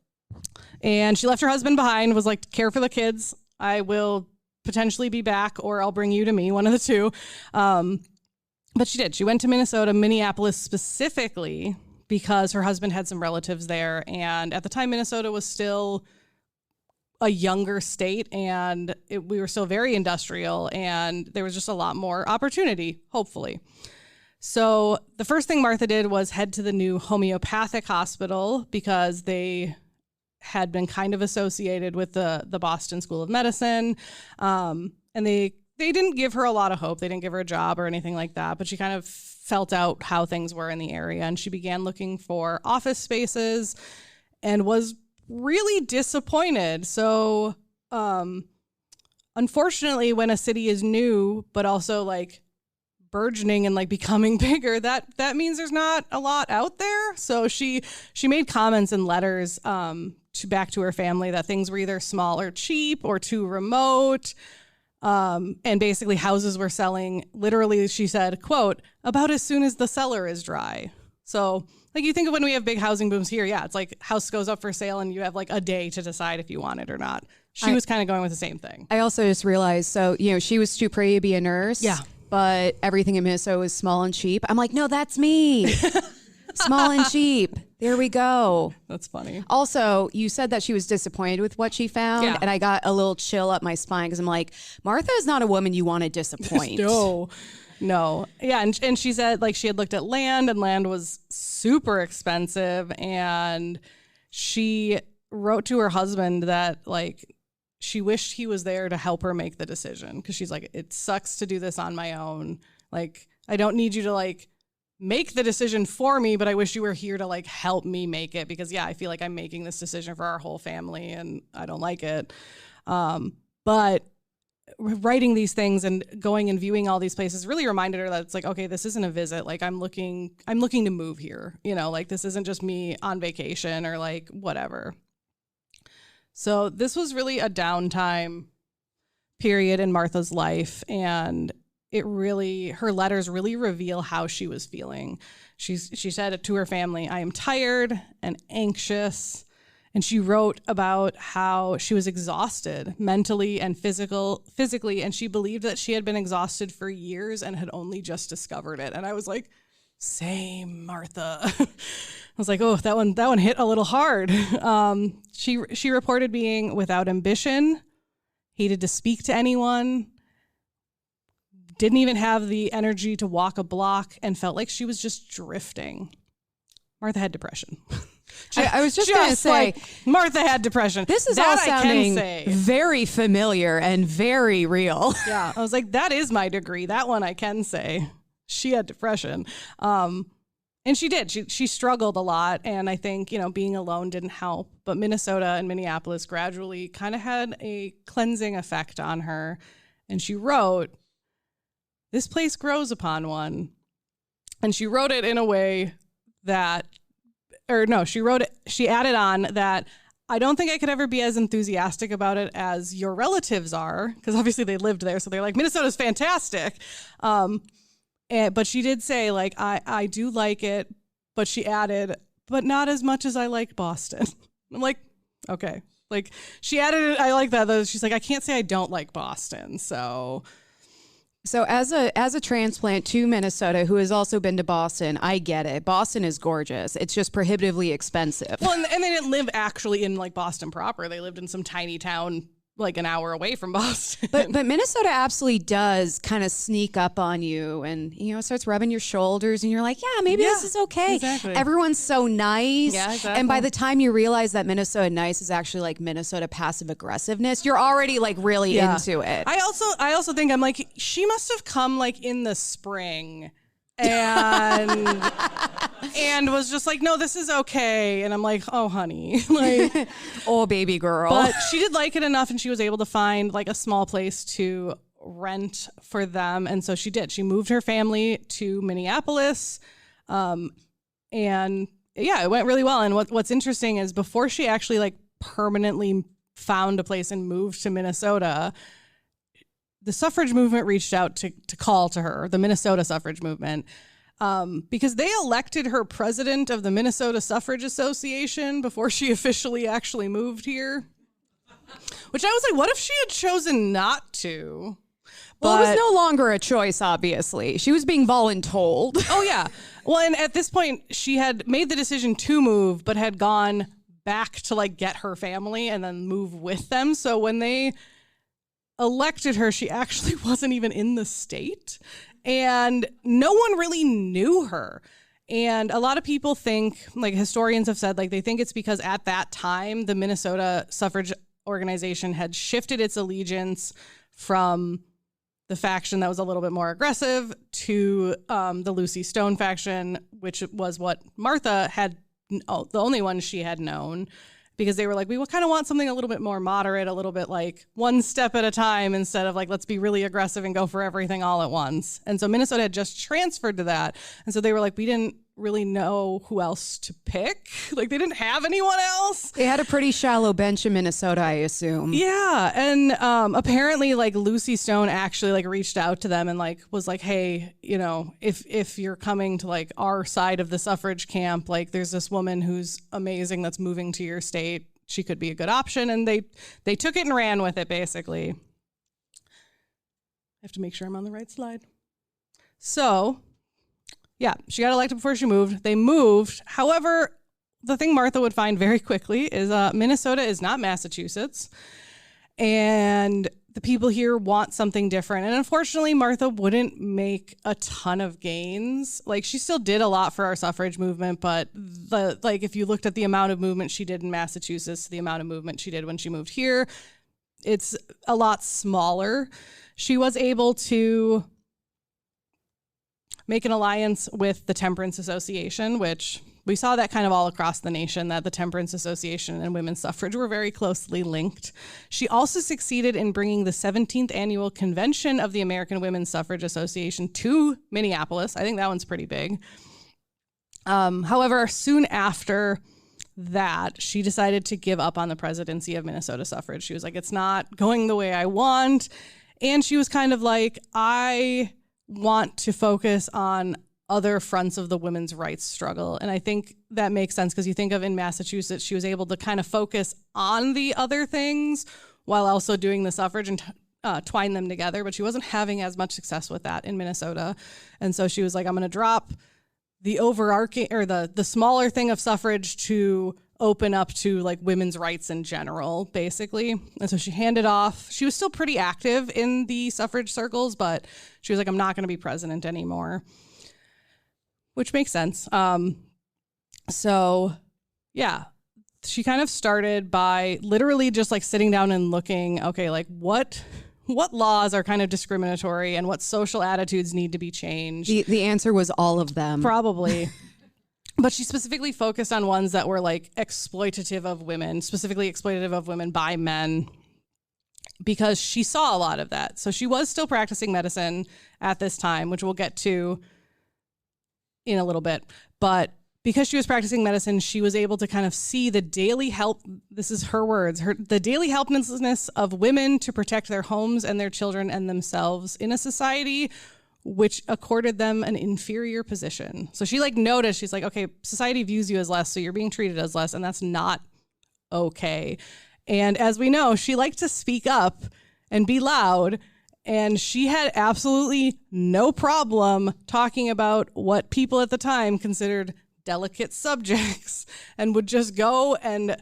And she left her husband behind, was like, care for the kids. I will potentially be back, or I'll bring you to me, one of the two. But she did. She went to Minnesota, Minneapolis specifically, because her husband had some relatives there. And at the time, Minnesota was still a younger state, and we were still very industrial, and there was just a lot more opportunity, hopefully. So the first thing Martha did was head to the new homeopathic hospital because they had been kind of associated with the Boston School of Medicine. And they didn't give her a lot of hope. They didn't give her a job or anything like that, but she kind of felt out how things were in the area. And she began looking for office spaces and was really disappointed. So unfortunately, when a city is new, but also like burgeoning and like becoming bigger, that means there's not a lot out there. So she made comments and letters back to her family that things were either small or cheap or too remote. And basically houses were selling, literally, she said, quote, about as soon as the cellar is dry. So like you think of when we have big housing booms here, yeah, it's like house goes up for sale and you have like a day to decide if you want it or not. She was kind of going with the same thing. I also just realized, so, she was too pretty to be a nurse. Yeah. But everything in Minnesota was small and cheap. I'm like, no, that's me. Small and cheap. There we go. That's funny. Also, you said that she was disappointed with what she found. Yeah. And I got a little chill up my spine because I'm like, Martha is not a woman you want to disappoint. No. Yeah. And she said like she had looked at land and land was super expensive. And she wrote to her husband that like she wished he was there to help her make the decision. Because she's like, it sucks to do this on my own. Like, I don't need you to like make the decision for me, but I wish you were here to like help me make it because I feel like I'm making this decision for our whole family and I don't like it. But writing these things and going and viewing all these places really reminded her that it's like, okay, this isn't a visit. Like I'm looking to move here, like this isn't just me on vacation or like whatever. So this was really a downtime period in Martha's life, and her letters really reveal how she was feeling. She said to her family, I am tired and anxious. And she wrote about how she was exhausted mentally and physically. And she believed that she had been exhausted for years and had only just discovered it. And I was like, same, Martha. I was like, oh, that one hit a little hard. She reported being without ambition, hated to speak to anyone, didn't even have the energy to walk a block, and felt like she was just drifting. Martha had depression. I was just going to say, like, Martha had depression. This is all sounding very familiar and very real. Yeah, I was like, that is my degree. That one I can say. She had depression. And she did. She struggled a lot. And I think, being alone didn't help. But Minnesota and Minneapolis gradually kind of had a cleansing effect on her. And she wrote, this place grows upon one. And she wrote it in a way that, she added on that I don't think I could ever be as enthusiastic about it as your relatives are, because obviously they lived there. So they're like, Minnesota's fantastic. But she did say, like, I do like it, but she added, but not as much as I like Boston. I'm like, okay. Like, she added it, I like that, though. She's like, I can't say I don't like Boston, So as a transplant to Minnesota who has also been to Boston, I get it. Boston is gorgeous. It's just prohibitively expensive. Well, and they didn't live actually in like Boston proper. They lived in some tiny town like an hour away from Boston. But Minnesota absolutely does kind of sneak up on you and, starts rubbing your shoulders and you're like, yeah, maybe this is okay. Exactly. Everyone's so nice. Yeah, exactly. And by the time you realize that Minnesota nice is actually like Minnesota passive aggressiveness, you're already like really into it. I also think I'm like, she must have come like in the spring and was just like, no, this is okay. And I'm like, oh, honey. Like, oh, baby girl. But she did like it enough and she was able to find like a small place to rent for them. And so she did. She moved her family to Minneapolis. And it went really well. And what's interesting is before she actually like permanently found a place and moved to Minnesota, the suffrage movement reached out to call to her, the Minnesota suffrage movement, because they elected her president of the Minnesota Suffrage Association before she officially actually moved here. Which I was like, what if she had chosen not to? Well, it was no longer a choice, obviously. She was being voluntold. Oh, yeah. Well, and at this point, she had made the decision to move, but had gone back to like get her family and then move with them. So when they elected her, she actually wasn't even in the state, and no one really knew her. And a lot of people think, like historians have said, like they think it's because at that time the Minnesota suffrage organization had shifted its allegiance from the faction that was a little bit more aggressive to the Lucy Stone faction, which was what Martha had, the only one she had known, because they were like, we kind of want something a little bit more moderate, a little bit like one step at a time instead of like, let's be really aggressive and go for everything all at once. And so Minnesota had just transferred to that. And so they were like, we didn't really know who else to pick. Like they didn't have anyone else. They had a pretty shallow bench in Minnesota, I assume. Yeah. And apparently like Lucy Stone actually like reached out to them and like was like, hey, you know, if you're coming to like our side of the suffrage camp, like there's this woman who's amazing that's moving to your state. She could be a good option. And they took it and ran with it, basically. I have to make sure I'm on the right slide. So yeah, she got elected before she moved. They moved. However, the thing Martha would find very quickly is Minnesota is not Massachusetts. And the people here want something different. And unfortunately, Martha wouldn't make a ton of gains. Like she still did a lot for our suffrage movement, but if you looked at the amount of movement she did in Massachusetts, the amount of movement she did when she moved here, it's a lot smaller. She was able to make an alliance with the Temperance Association, which we saw that kind of all across the nation, that the Temperance Association and women's suffrage were very closely linked. She also succeeded in bringing the 17th annual convention of the American Women's Suffrage Association to Minneapolis. I think that one's pretty big. However, soon after that, she decided to give up on the presidency of Minnesota suffrage. She was like, it's not going the way I want. And she was kind of like, I want to focus on other fronts of the women's rights struggle. And I think that makes sense because you think of in Massachusetts, she was able to kind of focus on the other things while also doing the suffrage and twine them together. But she wasn't having as much success with that in Minnesota. And so she was like, I'm going to drop the overarching or the smaller thing of suffrage to open up to like women's rights in general, basically. And so she handed off. She was still pretty active in the suffrage circles, but she was like, I'm not going to be president anymore, which makes sense. So yeah, she kind of started by literally just like sitting down and looking, okay, like what laws are kind of discriminatory and what social attitudes need to be changed. The answer was all of them. Probably. But she specifically focused on ones that were like exploitative of women, specifically exploitative of women by men, because she saw a lot of that. So she was still practicing medicine at this time, which we'll get to in a little bit. But because she was practicing medicine, she was able to kind of see the daily help. This is her words, the daily helplessness of women to protect their homes and their children and themselves in a society which accorded them an inferior position. So she like noticed, she's like, okay, society views you as less, so you're being treated as less, and that's not okay. And as we know, she liked to speak up and be loud, and she had absolutely no problem talking about what people at the time considered delicate subjects, and would just go and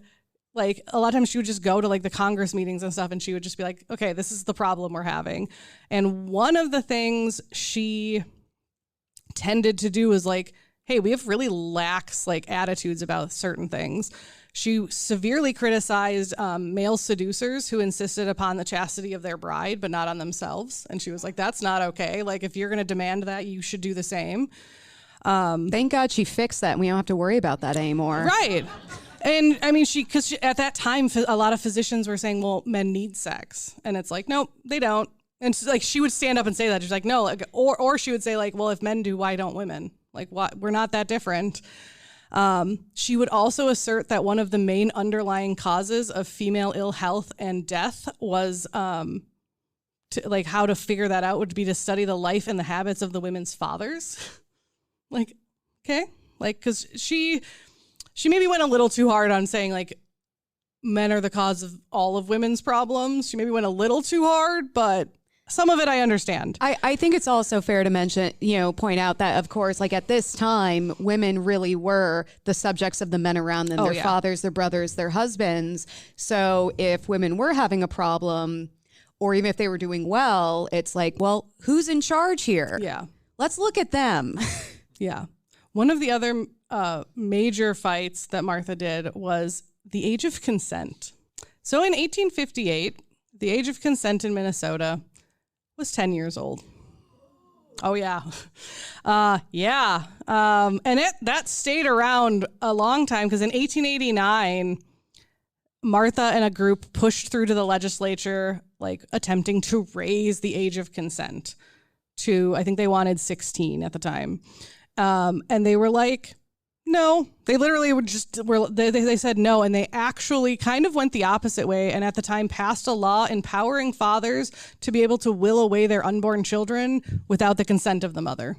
like a lot of times she would just go to like the Congress meetings and stuff, and she would just be like, okay, this is the problem we're having. And one of the things she tended to do was like, hey, we have really lax like attitudes about certain things. She severely criticized male seducers who insisted upon the chastity of their bride, but not on themselves. And she was like, that's not okay. Like, if you're going to demand that, you should do the same. Thank God she fixed that. And we don't have to worry about that anymore. Right. And I mean, because at that time, a lot of physicians were saying, well, men need sex. And it's like, nope, they don't. And so, like, she would stand up and say that. She's like, no, like, or she would say like, well, if men do, why don't women? Like, what? We're not that different. She would also assert that one of the main underlying causes of female ill health and death was, like, how to figure that out would be to study the life and the habits of the women's fathers. Like, okay. Like, because she maybe went a little too hard on saying, like, men are the cause of all of women's problems. She maybe went a little too hard, but some of it I understand. I think it's also fair to mention, point out that, of course, like at this time, women really were the subjects of the men around them, their fathers, their brothers, their husbands. So if women were having a problem, or even if they were doing well, it's like, well, who's in charge here? Yeah. Let's look at them. Yeah. One of the other major fights that Martha did was the age of consent. So in 1858, the age of consent in Minnesota was 10 years old. Oh, yeah. Yeah. And that stayed around a long time because in 1889, Martha and a group pushed through to the legislature, like attempting to raise the age of consent to, I think they wanted 16 at the time. And they were like, no, they literally they said no. And they actually kind of went the opposite way. And at the time passed a law empowering fathers to be able to will away their unborn children without the consent of the mother.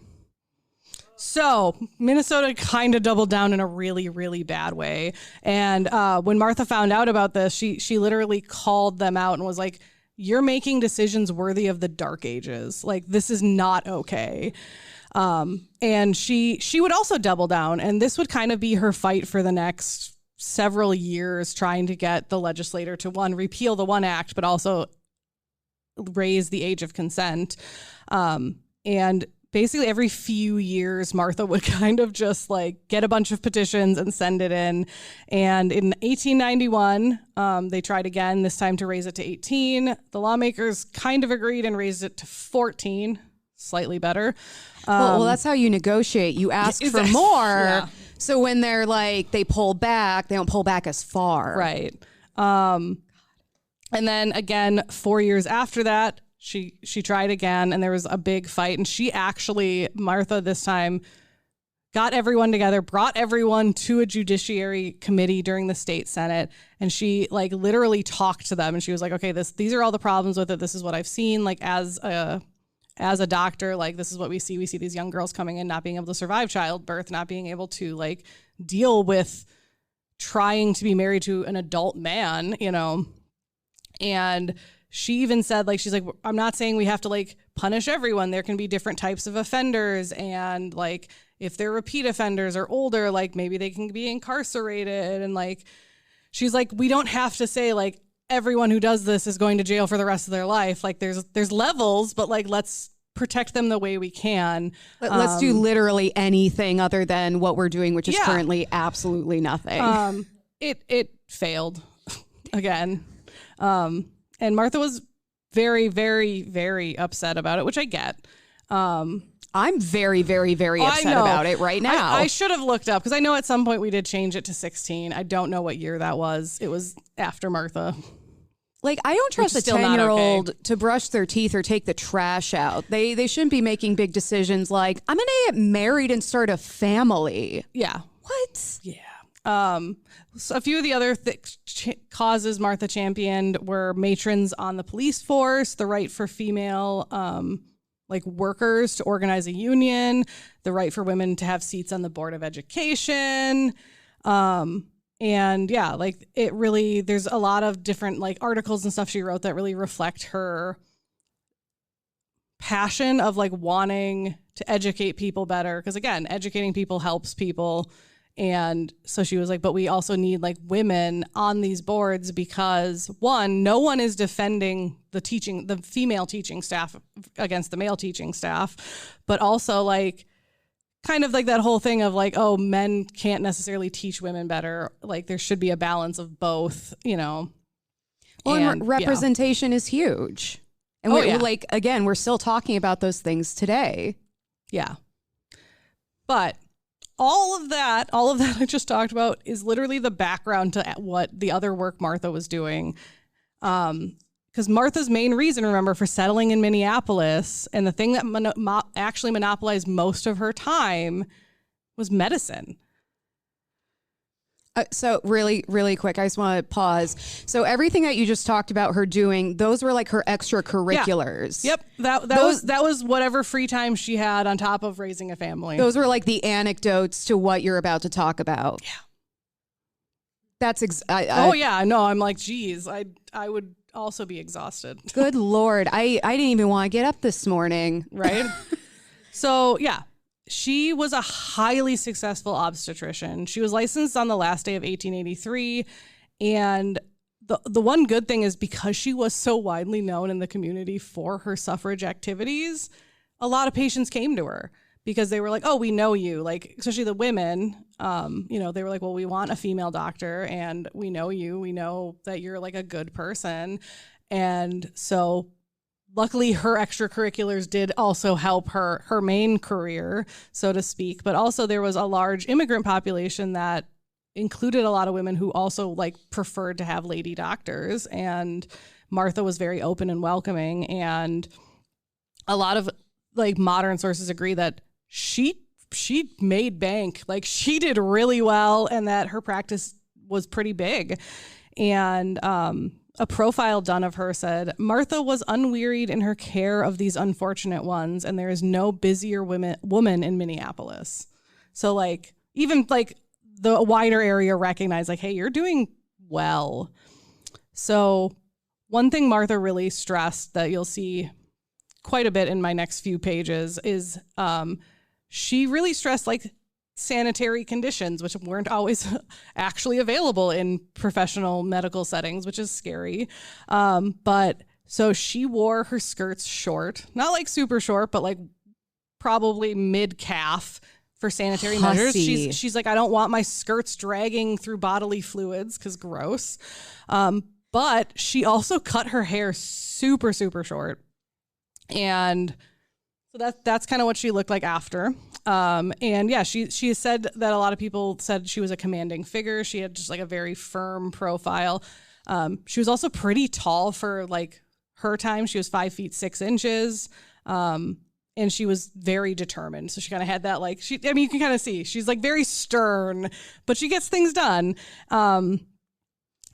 So Minnesota kind of doubled down in a really, really bad way. And when Martha found out about this, she literally called them out and was like, you're making decisions worthy of the Dark Ages. Like, this is not okay. And she would also double down, and this would kind of be her fight for the next several years, trying to get the legislator to repeal the one act, but also raise the age of consent. And basically every few years, Martha would kind of just like get a bunch of petitions and send it in. And in 1891, they tried again, this time to raise it to 18. The lawmakers kind of agreed and raised it to 14. Slightly better. Well, that's how you negotiate. You ask for more. Yeah. So when they're like, they pull back, they don't pull back as far. Right. And then again, 4 years after that, she tried again, and there was a big fight. And she actually, Martha this time, got everyone together, brought everyone to a judiciary committee during the state senate. And she like literally talked to them. And she was like, okay, these are all the problems with it. This is what I've seen. Like as a doctor, like this is what we see. We see these young girls coming in, not being able to survive childbirth, not being able to like deal with trying to be married to an adult man, and she even said, like, she's like, I'm not saying we have to like punish everyone. There can be different types of offenders. And like, if they're repeat offenders or older, like maybe they can be incarcerated. And like, she's like, we don't have to say like everyone who does this is going to jail for the rest of their life. Like there's levels, but like, let's protect them the way we can. Let's do literally anything other than what we're doing, which is currently absolutely nothing. It failed again. And Martha was very, very, very upset about it, which I get. I'm very, very, very upset about it right now. I should have looked up because I know at some point we did change it to 16. I don't know what year that was. It was after Martha. Like, I don't trust a 10-year-old to brush their teeth or take the trash out. They shouldn't be making big decisions like, I'm going to get married and start a family. Yeah. What? Yeah. So a few of the other causes Martha championed were matrons on the police force, the right for female like workers to organize a union, the right for women to have seats on the Board of Education. And yeah, like it really, there's a lot of different like articles and stuff she wrote that really reflect her passion of like wanting to educate people better. Because again, educating people helps people. And so she was like, but we also need like women on these boards because one, no one is defending the female teaching staff against the male teaching staff, but also like kind of like that whole thing of like, oh, men can't necessarily teach women better. Like there should be a balance of both, Well, and representation is huge. And like, again, we're still talking about those things today. Yeah. But all of that I just talked about is literally the background to what the other work Martha was doing. Because Martha's main reason, remember, for settling in Minneapolis and the thing that actually monopolized most of her time was medicine. So really, really quick, I just want to pause. So everything that you just talked about her doing, those were like her extracurriculars. Yeah. Yep. That was whatever free time she had on top of raising a family. Those were like the anecdotes to what you're about to talk about. Yeah. That's oh yeah, no, I'm like, geez, I would also be exhausted. Good Lord. I didn't even want to get up this morning. Right? So, yeah. She was a highly successful obstetrician. She was licensed on the last day of 1883. And the one good thing is because she was so widely known in the community for her suffrage activities, a lot of patients came to her because they were like, oh, we know you. Like, especially the women, they were like, well, we want a female doctor and we know you. We know that you're like a good person. And so luckily, her extracurriculars did also help her main career, so to speak. But also there was a large immigrant population that included a lot of women who also like preferred to have lady doctors. And Martha was very open and welcoming. And a lot of like modern sources agree that she made bank. Like she did really well and that her practice was pretty big. And a profile done of her said, Martha was unwearied in her care of these unfortunate ones, and there is no busier woman in Minneapolis. So like, even like the wider area recognized like, hey, you're doing well. So one thing Martha really stressed that you'll see quite a bit in my next few pages is she really stressed like sanitary conditions, which weren't always actually available in professional medical settings, which is scary. But so she wore her skirts short, not like super short, but like probably mid calf for sanitary measures. She's like, I don't want my skirts dragging through bodily fluids because gross. But she also cut her hair super, super short. And so that's kind of what she looked like after. And yeah, she said that a lot of people said she was a commanding figure. She had just like a very firm profile. She was also pretty tall for like her time. She was 5'6". And she was very determined. So she kind of had that like, you can kind of see she's like very stern, but she gets things done.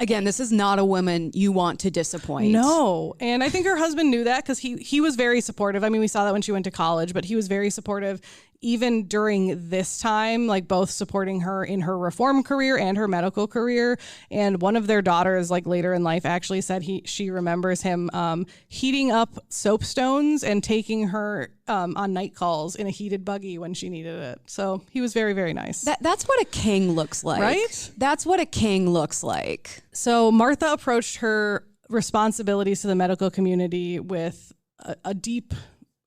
Again, this is not a woman you want to disappoint. No. And I think her husband knew that because he was very supportive. I mean, we saw that when she went to college, but he was very supportive even during this time, like both supporting her in her reform career and her medical career. And one of their daughters, like later in life, actually said she remembers him heating up soapstones and taking her on night calls in a heated buggy when she needed it. So he was very, very nice. That's what a king looks like. Right? That's what a king looks like. So Martha approached her responsibilities to the medical community with a deep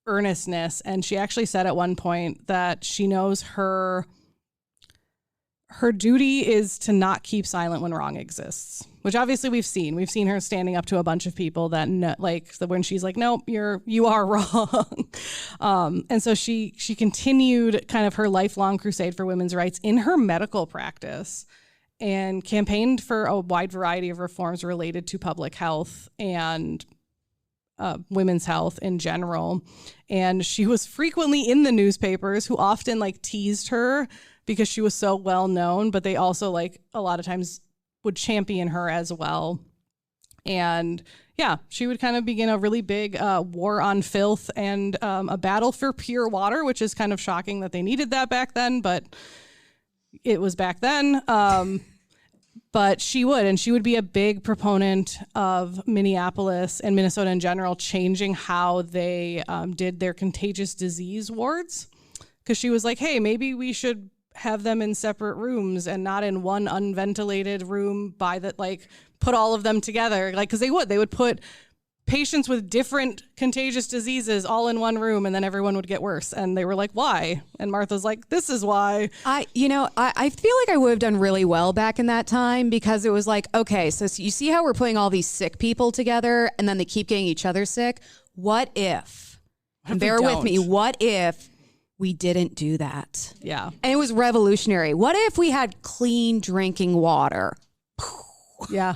earnestness. And she actually said at one point that she knows her duty is to not keep silent when wrong exists, which obviously we've seen her standing up to a bunch of people that when she's like, nope, you are wrong. And so she continued kind of her lifelong crusade for women's rights in her medical practice and campaigned for a wide variety of reforms related to public health and women's health in general. And she was frequently in the newspapers, who often like teased her because she was so well known, but they also like a lot of times would champion her as well. And yeah, she would kind of begin a really big war on filth and a battle for pure water, which is kind of shocking that they needed that back then, but it was back then. But she would be a big proponent of Minneapolis and Minnesota in general, changing how they did their contagious disease wards. Because she was like, hey, maybe we should have them in separate rooms and not in one unventilated room put all of them together. Like, because they would put patients with different contagious diseases all in one room, and then everyone would get worse. And they were like, why? And Martha's like, this is why. I feel like I would have done really well back in that time, because it was like, okay, so you see how we're putting all these sick people together and then they keep getting each other sick? What if, and bear with me, what if we didn't do that? Yeah. And it was revolutionary. What if we had clean drinking water? Yeah.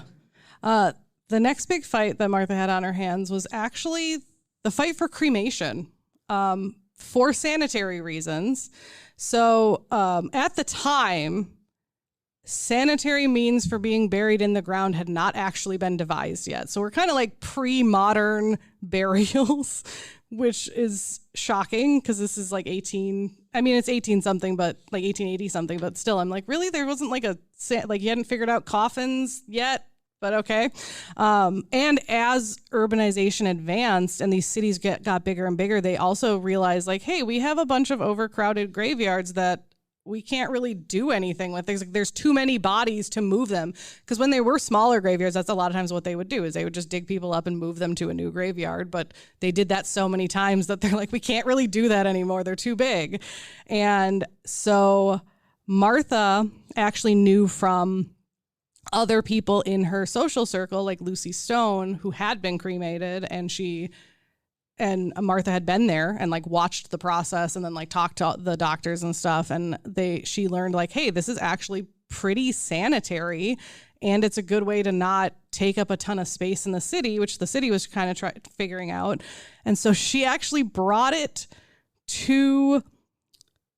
The next big fight that Martha had on her hands was actually the fight for cremation, for sanitary reasons. So at the time, sanitary means for being buried in the ground had not actually been devised yet. So we're kind of like pre-modern burials, which is shocking because this is like it's 18 something, but like 1880 something, but still I'm like, really? There wasn't like you hadn't figured out coffins yet? but okay. And as urbanization advanced and these cities got bigger and bigger, they also realized like, hey, we have a bunch of overcrowded graveyards that we can't really do anything with. There's too many bodies to move them. Because when they were smaller graveyards, that's a lot of times what they would do is they would just dig people up and move them to a new graveyard. But they did that so many times that they're like, we can't really do that anymore. They're too big. And so Martha actually knew from other people in her social circle, like Lucy Stone, who had been cremated, and Martha had been there and like watched the process and then like talked to the doctors and stuff. And she learned like, hey, this is actually pretty sanitary and it's a good way to not take up a ton of space in the city, which the city was kind of figuring out. And so she actually brought it to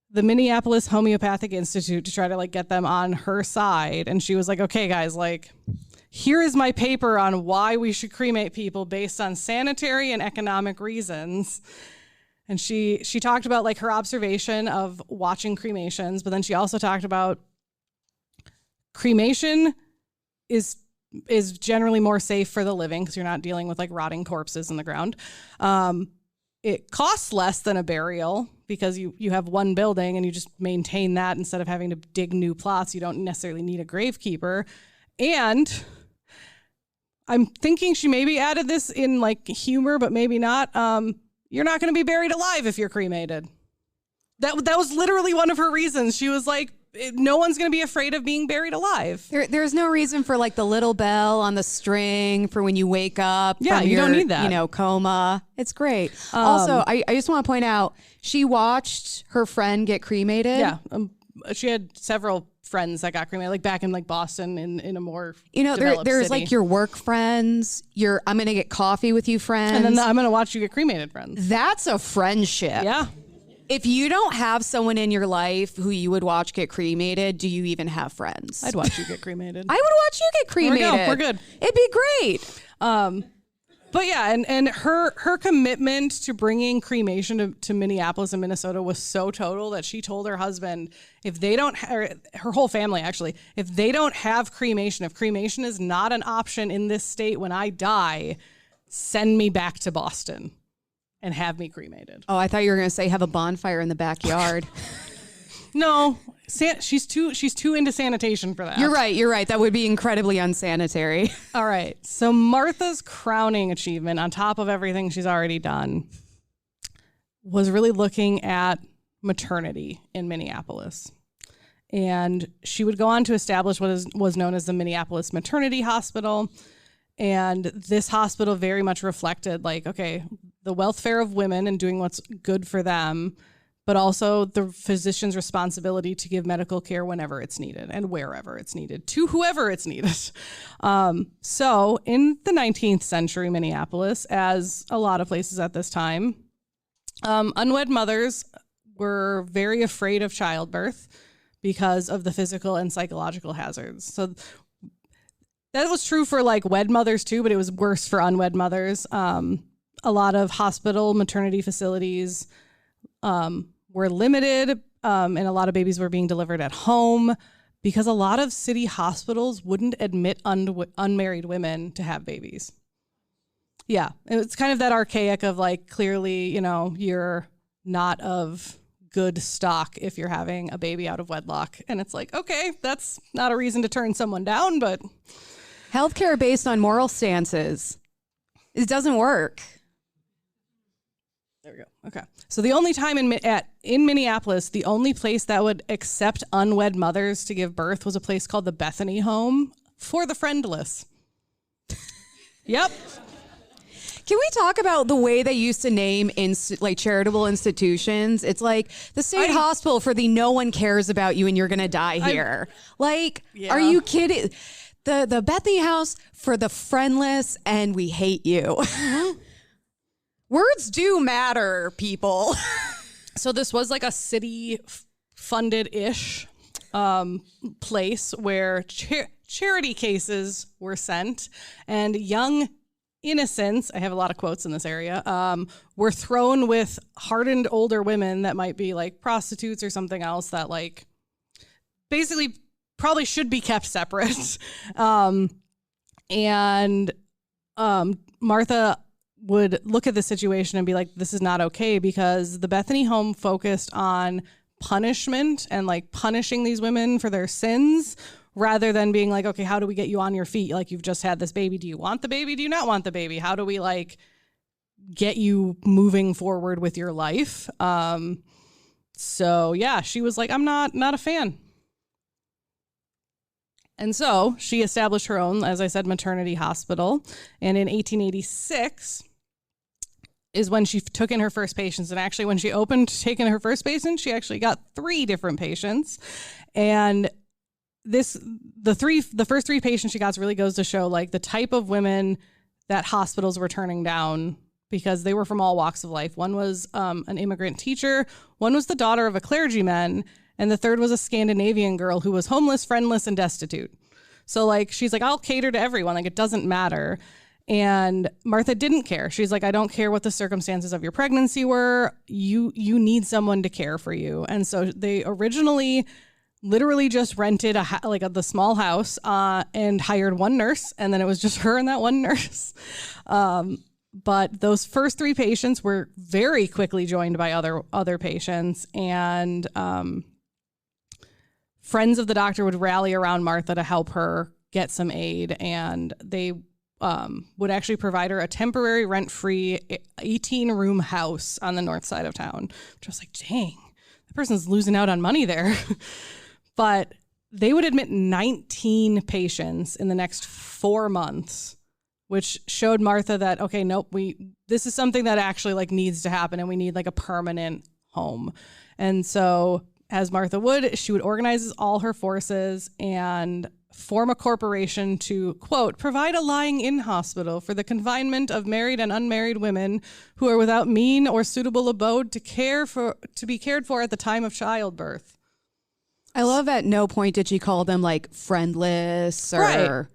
the Minneapolis Homeopathic Institute to try to like get them on her side. And she was like, okay, guys, like, here is my paper on why we should cremate people based on sanitary and economic reasons. And she talked about like her observation of watching cremations, but then she also talked about cremation is generally more safe for the living because you're not dealing with like rotting corpses in the ground. It costs less than a burial because you have one building and you just maintain that instead of having to dig new plots. You don't necessarily need a gravekeeper. And I'm thinking she maybe added this in like humor, but maybe not. You're not going to be buried alive if you're cremated. That was literally one of her reasons. She was like, no one's going to be afraid of being buried alive. There's no reason for like the little bell on the string for when you wake up. Yeah, from you your, don't need that. Coma. It's great. Also, I just want to point out, she watched her friend get cremated. Yeah. She had several friends that got cremated, like back in like Boston in a more developed there's city. like your work friends, I'm going to get coffee with you friends. And then I'm going to watch you get cremated friends. That's a friendship. Yeah. If you don't have someone in your life who you would watch get cremated, do you even have friends? I'd watch you get cremated. I would watch you get cremated. We're good. It'd be great. But yeah, and her commitment to bringing cremation to Minneapolis and Minnesota was so total that she told her husband, if they don't, her whole family actually, if they don't have cremation, if cremation is not an option in this state when I die, send me back to Boston and have me cremated. Oh, I thought you were going to say have a bonfire in the backyard. No, she's too into sanitation for that. You're right. That would be incredibly unsanitary. All right. So Martha's crowning achievement, on top of everything she's already done, was really looking at maternity in Minneapolis. And she would go on to establish what was known as the Minneapolis Maternity Hospital. And this hospital very much reflected like, okay, the welfare of women and doing what's good for them, but also the physician's responsibility to give medical care whenever it's needed and wherever it's needed to whoever it's needed. So in the 19th century Minneapolis, as a lot of places at this time, unwed mothers were very afraid of childbirth because of the physical and psychological hazards. So that was true for like wed mothers too, but it was worse for unwed mothers. A lot of hospital maternity facilities were limited, and a lot of babies were being delivered at home because a lot of city hospitals wouldn't admit unmarried women to have babies. Yeah, it's kind of that archaic of like, clearly, you're not of good stock if you're having a baby out of wedlock. And it's like, okay, that's not a reason to turn someone down, but... Healthcare based on moral stances. It doesn't work. There we go. Okay. So the only time in Minneapolis, the only place that would accept unwed mothers to give birth was a place called the Bethany Home for the Friendless. Yep. Can we talk about the way they used to name charitable institutions? It's like the state hospital for the no one cares about you and you're going to die here. Are you kidding? The Bethany House for the friendless and we hate you. Mm-hmm. Words do matter, people. So this was like a city funded-ish place where charity cases were sent and young innocents, I have a lot of quotes in this area, were thrown with hardened older women that might be like prostitutes or something else that like basically probably should be kept separate. And Martha would look at the situation and be like, this is not okay, because the Bethany home focused on punishment and like punishing these women for their sins rather than being like, okay, how do we get you on your feet? Like, you've just had this baby. Do you want the baby? Do you not want the baby? How do we like get you moving forward with your life? So yeah, she was like, I'm not a fan. And so she established her own, as I said, maternity hospital. And in 1886 is when she took in her first patients. And actually, when she opened taking her first patient, she actually got 3 different patients. And the first 3 patients she got really goes to show like the type of women that hospitals were turning down, because they were from all walks of life. One was an immigrant teacher. One was the daughter of a clergyman. And the third was a Scandinavian girl who was homeless, friendless, and destitute. So like, she's like, I'll cater to everyone. Like, it doesn't matter. And Martha didn't care. She's like, I don't care what the circumstances of your pregnancy were. You need someone to care for you. And so they originally literally just rented the small house and hired one nurse. And then it was just her and that one nurse. But those first 3 patients were very quickly joined by other patients. And friends of the doctor would rally around Martha to help her get some aid, and they would actually provide her a temporary rent-free 18-room house on the north side of town, which I was like, dang, that person's losing out on money there. But they would admit 19 patients in the next 4 months, which showed Martha that, okay, nope, this is something that actually like needs to happen, and we need like a permanent home. And so, as Martha would, she would organize all her forces and form a corporation to, quote, provide a lying-in hospital for the confinement of married and unmarried women who are without mean or suitable abode to be cared for at the time of childbirth. I love at no point did she call them like friendless or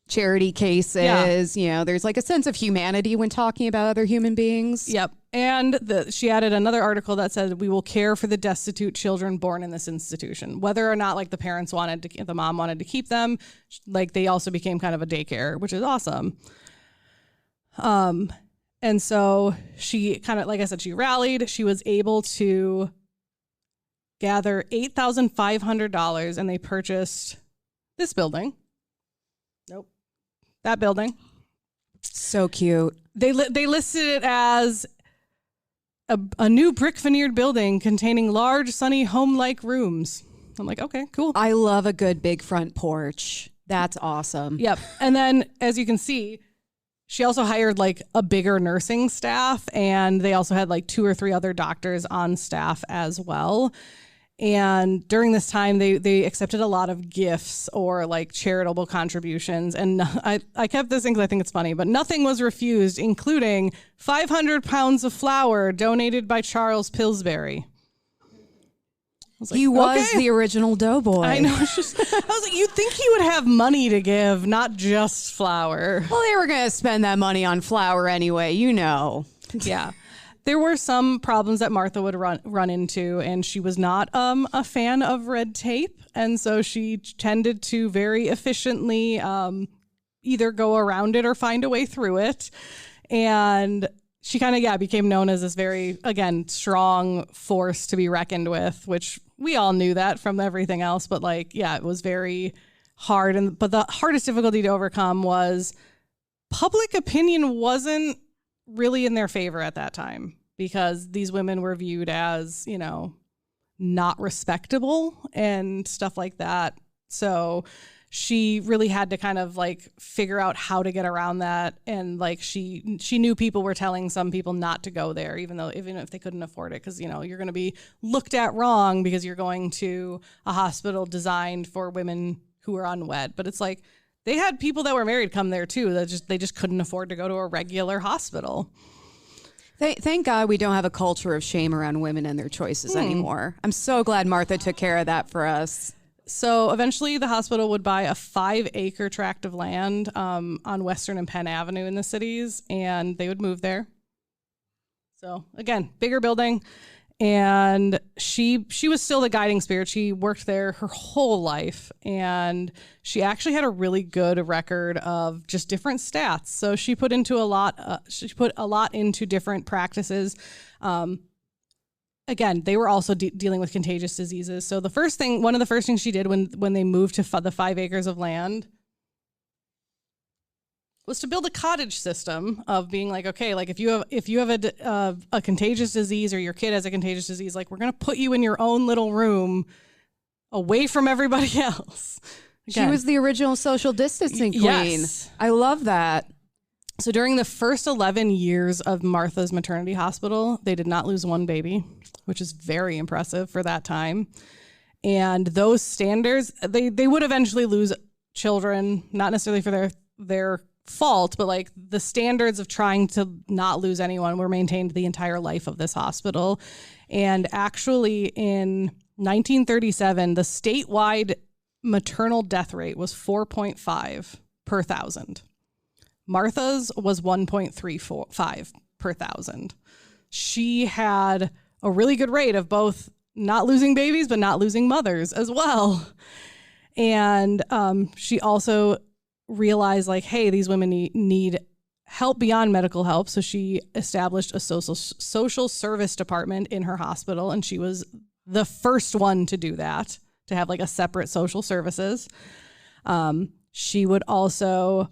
charity cases. Yeah. You know, there's like a sense of humanity when talking about other human beings. Yep. And she added another article that said, we will care for the destitute children born in this institution. Whether or not like the mom wanted to keep them, like they also became kind of a daycare, which is awesome. And so she kind of, like I said, she rallied. She was able to gather $8,500, and they purchased this building. Nope. That building. So cute. They listed it as a new brick veneered building containing large, sunny, home-like rooms. I'm like, okay, cool. I love a good big front porch. That's awesome. Yep. And then, as you can see, she also hired like a bigger nursing staff, and they also had like 2 or 3 other doctors on staff as well. And during this time, they accepted a lot of gifts or like charitable contributions. And I kept this in because I think it's funny, but nothing was refused, including 500 pounds of flour donated by Charles Pillsbury. He was the original doughboy. I know. I was like, you'd think he would have money to give, not just flour. Well, they were going to spend that money on flour anyway, you know. Yeah. There were some problems that Martha would run into, and she was not a fan of red tape. And so she tended to very efficiently either go around it or find a way through it. And she kind of, became known as this very, again, strong force to be reckoned with, which we all knew that from everything else. But it was very hard. But the hardest difficulty to overcome was public opinion wasn't really in their favor at that time, because these women were viewed as, not respectable and stuff like that. So she really had to kind of figure out how to get around that. And she knew people were telling some people not to go there, even if they couldn't afford it. Cause you're going to be looked at wrong because you're going to a hospital designed for women who are unwed. But it's like, they had people that were married come there too. They just couldn't afford to go to a regular hospital. Thank God we don't have a culture of shame around women and their choices anymore. I'm so glad Martha took care of that for us. So eventually the hospital would buy a 5-acre tract of land on Western and Penn Avenue in the cities, and they would move there. So again, bigger building. And she was still the guiding spirit. She worked there her whole life, and she actually had a really good record of just different stats. So she put into a lot into different practices. Again, they were also dealing with contagious diseases. So one of the first things she did when they moved to the 5 acres of land was to build a cottage system of being like, okay, like if you have a contagious disease, or your kid has a contagious disease, like we're going to put you in your own little room away from everybody else. Again, she was the original social distancing queen. Yes. I love that. So during the first 11 years of Martha's maternity hospital, they did not lose one baby, which is very impressive for that time. And those standards, they would eventually lose children, not necessarily for their fault, but like the standards of trying to not lose anyone were maintained the entire life of this hospital. And actually in 1937, the statewide maternal death rate was 4.5 per 1,000. Martha's was 1.35 per 1,000. She had a really good rate of both not losing babies, but not losing mothers as well. And she also realized like, hey, these women need help beyond medical help. So she established a social service department in her hospital. And she was the first one to do that, to have like a separate social services. She would also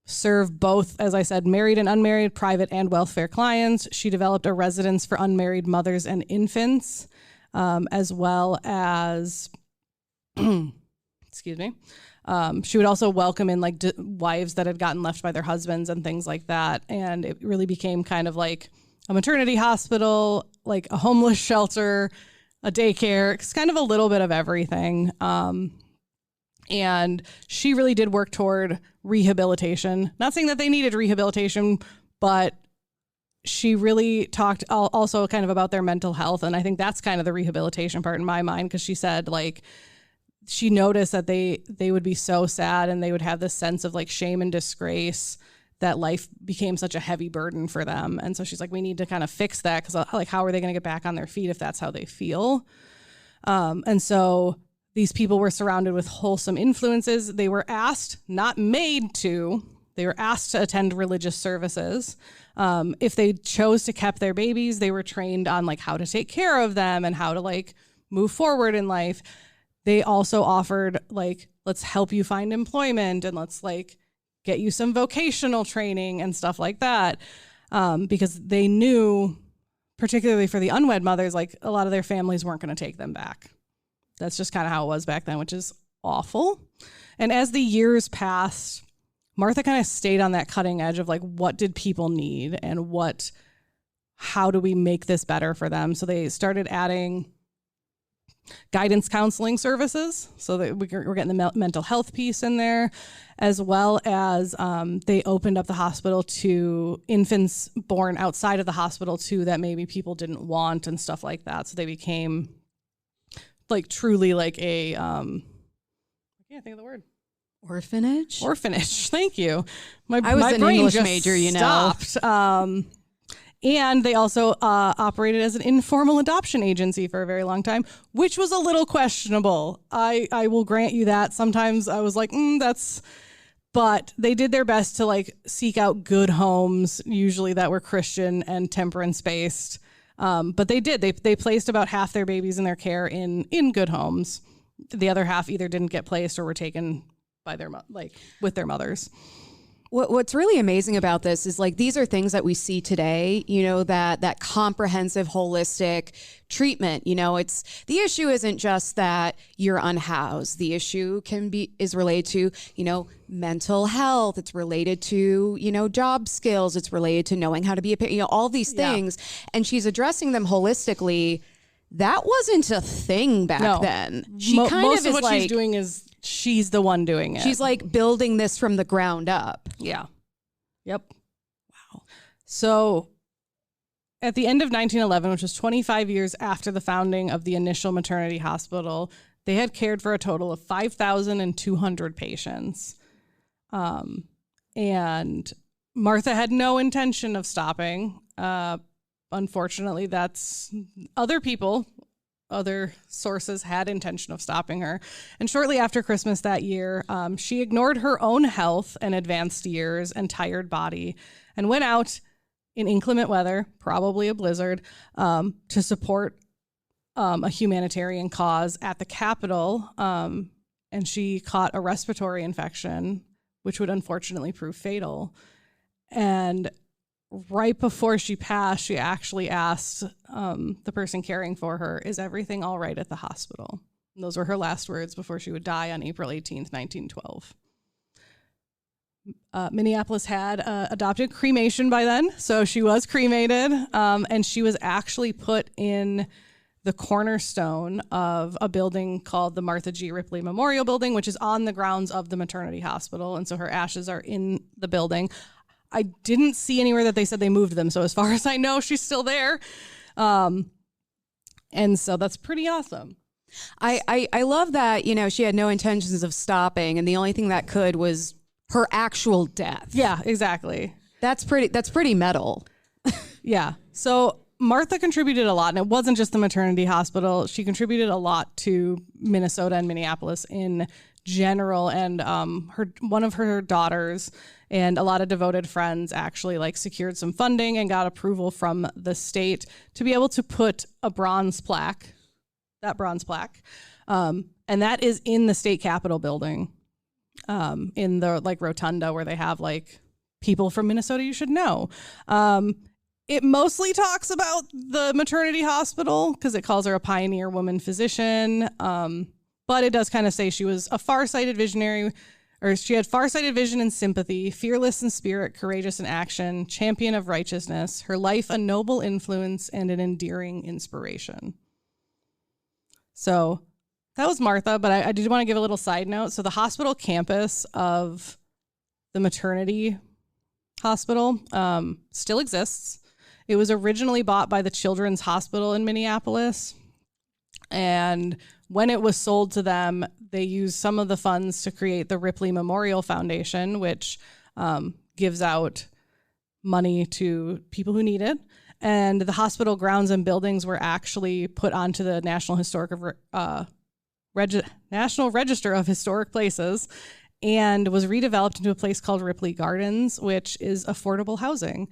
serve both, as I said, married and unmarried, private and welfare clients. She developed a residence for unmarried mothers and infants, as well as excuse me. She would also welcome in like wives that had gotten left by their husbands and things like that. And it really became kind of like a maternity hospital, like a homeless shelter, a daycare. It's kind of a little bit of everything. And she really did work toward rehabilitation. Not saying that they needed rehabilitation, but she really talked also kind of about their mental health. And I think that's kind of the rehabilitation part in my mind, because she said like, she noticed that they would be so sad and they would have this sense of like shame and disgrace, that life became such a heavy burden for them. And so she's like, we need to kind of fix that, because like, how are they going to get back on their feet if that's how they feel? And so these people were surrounded with wholesome influences. They were asked, not made to, they were asked to attend religious services. If they chose to keep their babies, they were trained on like how to take care of them and how to like move forward in life. They also offered like, let's help you find employment and let's like get you some vocational training and stuff like that. Because they knew, particularly for the unwed mothers, like a lot of their families weren't going to take them back. That's just kind of how it was back then, which is awful. And as the years passed, Martha kind of stayed on that cutting edge of like, what did people need and how do we make this better for them? So they started adding guidance counseling services, so that we're getting the mental health piece in there, as well as they opened up the hospital to infants born outside of the hospital too, that maybe people didn't want and stuff like that. So they became like truly like a I can't think of the word. Orphanage. Thank you. I was an brain English just major, you know. Stopped. And they also operated as an informal adoption agency for a very long time, which was a little questionable. I will grant you that. Sometimes I was like, but they did their best to like seek out good homes, usually that were Christian and temperance based. But they did. They placed about half their babies in their care in good homes. The other half either didn't get placed or were taken by with their mothers. What's really amazing about this is like, these are things that we see today, you know, that comprehensive, holistic treatment. You know, the issue isn't just that you're unhoused. The issue is related to, you know, mental health. It's related to, you know, job skills. It's related to knowing how to be a parent, you know, all these things. Yeah. And she's addressing them holistically. That wasn't a thing back then. She most of what she's doing is she's the one doing it. She's like building this from the ground up. Yeah. Yep. Wow. So at the end of 1911, which was 25 years after the founding of the initial maternity hospital, they had cared for a total of 5,200 patients. And Martha had no intention of stopping. unfortunately, that's other sources had intention of stopping her. And shortly after Christmas that year, she ignored her own health and advanced years and tired body and went out in inclement weather, probably a blizzard, to support a humanitarian cause at the Capitol. And she caught a respiratory infection, which would unfortunately prove fatal. And right before she passed, she actually asked the person caring for her, "Is everything all right at the hospital?" And those were her last words before she would die on April 18th, 1912. Minneapolis had adopted cremation by then, so she was cremated, and she was actually put in the cornerstone of a building called the Martha G. Ripley Memorial Building, which is on the grounds of the maternity hospital, and so her ashes are in the building. I didn't see anywhere that they said they moved them, so as far as I know, she's still there. And so that's pretty awesome. I love that, she had no intentions of stopping, and the only thing that could was her actual death. Yeah, exactly. That's pretty metal. Yeah. So Martha contributed a lot, and it wasn't just the maternity hospital. She contributed a lot to Minnesota and Minneapolis in general, and one of her daughters and a lot of devoted friends actually secured some funding and got approval from the state to be able to put a bronze plaque, and that is in the state capitol building, in the rotunda where they have people from Minnesota you should know. It mostly talks about the maternity hospital because it calls her a pioneer woman physician. But it does kind of say she was a far-sighted visionary, or she had far-sighted vision and sympathy, fearless in spirit, courageous in action, champion of righteousness, her life a noble influence and an endearing inspiration. So that was Martha, but I did want to give a little side note. So the hospital campus of the maternity hospital still exists. It was originally bought by the Children's Hospital in Minneapolis, and when it was sold to them, they used some of the funds to create the Ripley Memorial Foundation, which gives out money to people who need it. And the hospital grounds and buildings were actually put onto the National Register of Historic Places and was redeveloped into a place called Ripley Gardens, which is affordable housing.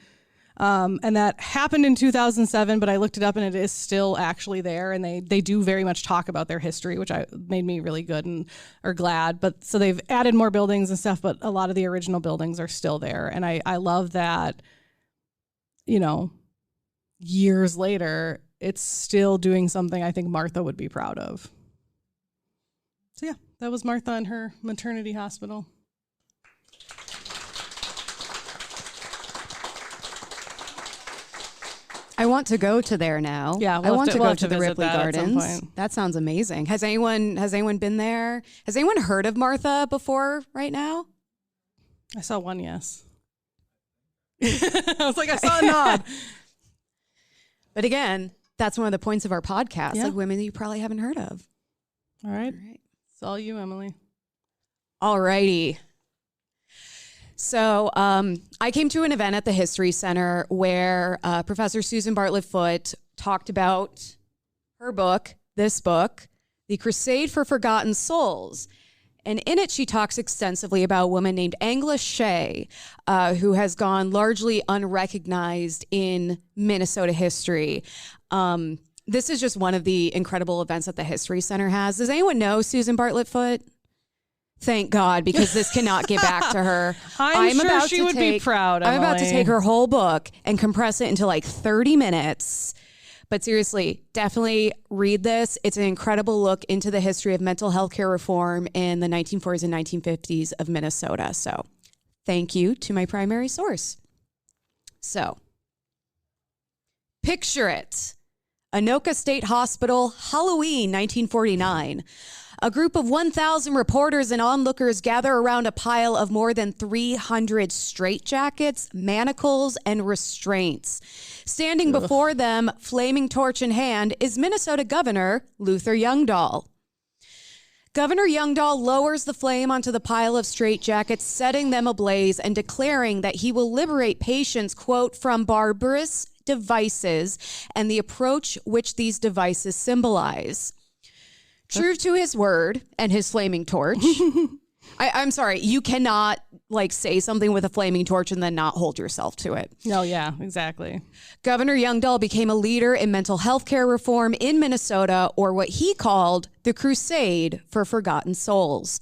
And that happened in 2007, but I looked it up and it is still actually there. And they do very much talk about their history, which made me really good or glad. But so they've added more buildings and stuff, but a lot of the original buildings are still there. And I love that, years later, it's still doing something I think Martha would be proud of. So yeah, that was Martha and her maternity hospital. I want to go to there now. Yeah, I want to go to the Ripley Gardens. That sounds amazing. Has anyone been there? Has anyone heard of Martha before right now? I saw one yes. I was I saw a nod. But again, that's one of the points of our podcast, Yeah. women that you probably haven't heard of. All right. It's all you, Emily. All righty. So I came to an event at the History Center where Professor Susan Bartlett Foote talked about her book, this book, The Crusade for Forgotten Souls. And in it, she talks extensively about a woman named Engla Schey, who has gone largely unrecognized in Minnesota history. This is just one of the incredible events that the History Center has. Does anyone know Susan Bartlett Foote? Thank God, because this cannot get back to her. I'm sure she would be proud, Emily. I'm about to take her whole book and compress it into 30 minutes. But seriously, definitely read this. It's an incredible look into the history of mental health care reform in the 1940s and 1950s of Minnesota. So thank you to my primary source. So picture it. Anoka State Hospital, Halloween, 1949. A group of 1,000 reporters and onlookers gather around a pile of more than 300 straitjackets, manacles, and restraints. Standing before them, flaming torch in hand, is Minnesota Governor Luther Youngdahl. Governor Youngdahl lowers the flame onto the pile of straitjackets, setting them ablaze and declaring that he will liberate patients, quote, from barbarous, devices and the approach which these devices symbolize. True to his word and his flaming torch. I'm sorry, you cannot like say something with a flaming torch and then not hold yourself to it. No, yeah, exactly. Governor Youngdahl became a leader in mental health care reform in Minnesota, or what he called the Crusade for Forgotten Souls.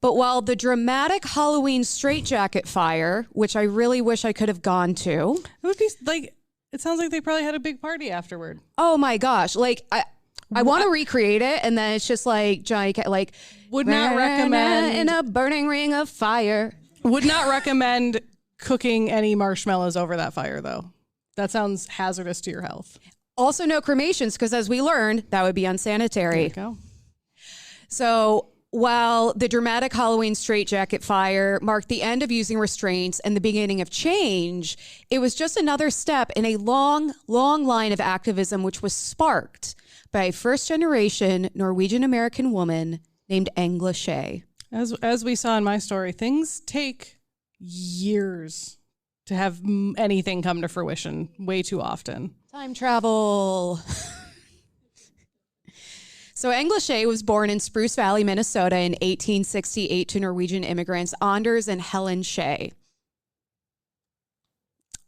But while the dramatic Halloween straitjacket fire, which I really wish I could have gone to. It would be like, it sounds like they probably had a big party afterward. Oh my gosh. Like, I want to recreate it, and then it's just like Johnny, like, would not recommend in a burning ring of fire. Would not recommend cooking any marshmallows over that fire, though. That sounds hazardous to your health. Also, no cremations, because as we learned, that would be unsanitary. There you go. So while the dramatic Halloween straitjacket fire marked the end of using restraints and the beginning of change, it was just another step in a long, long line of activism which was sparked by a first-generation Norwegian-American woman named Engla Schey. As we saw in my story, things take years to have anything come to fruition way too often. Time travel. So Engla Schey was born in Spruce Valley, Minnesota in 1868 to Norwegian immigrants Anders and Helen Schey.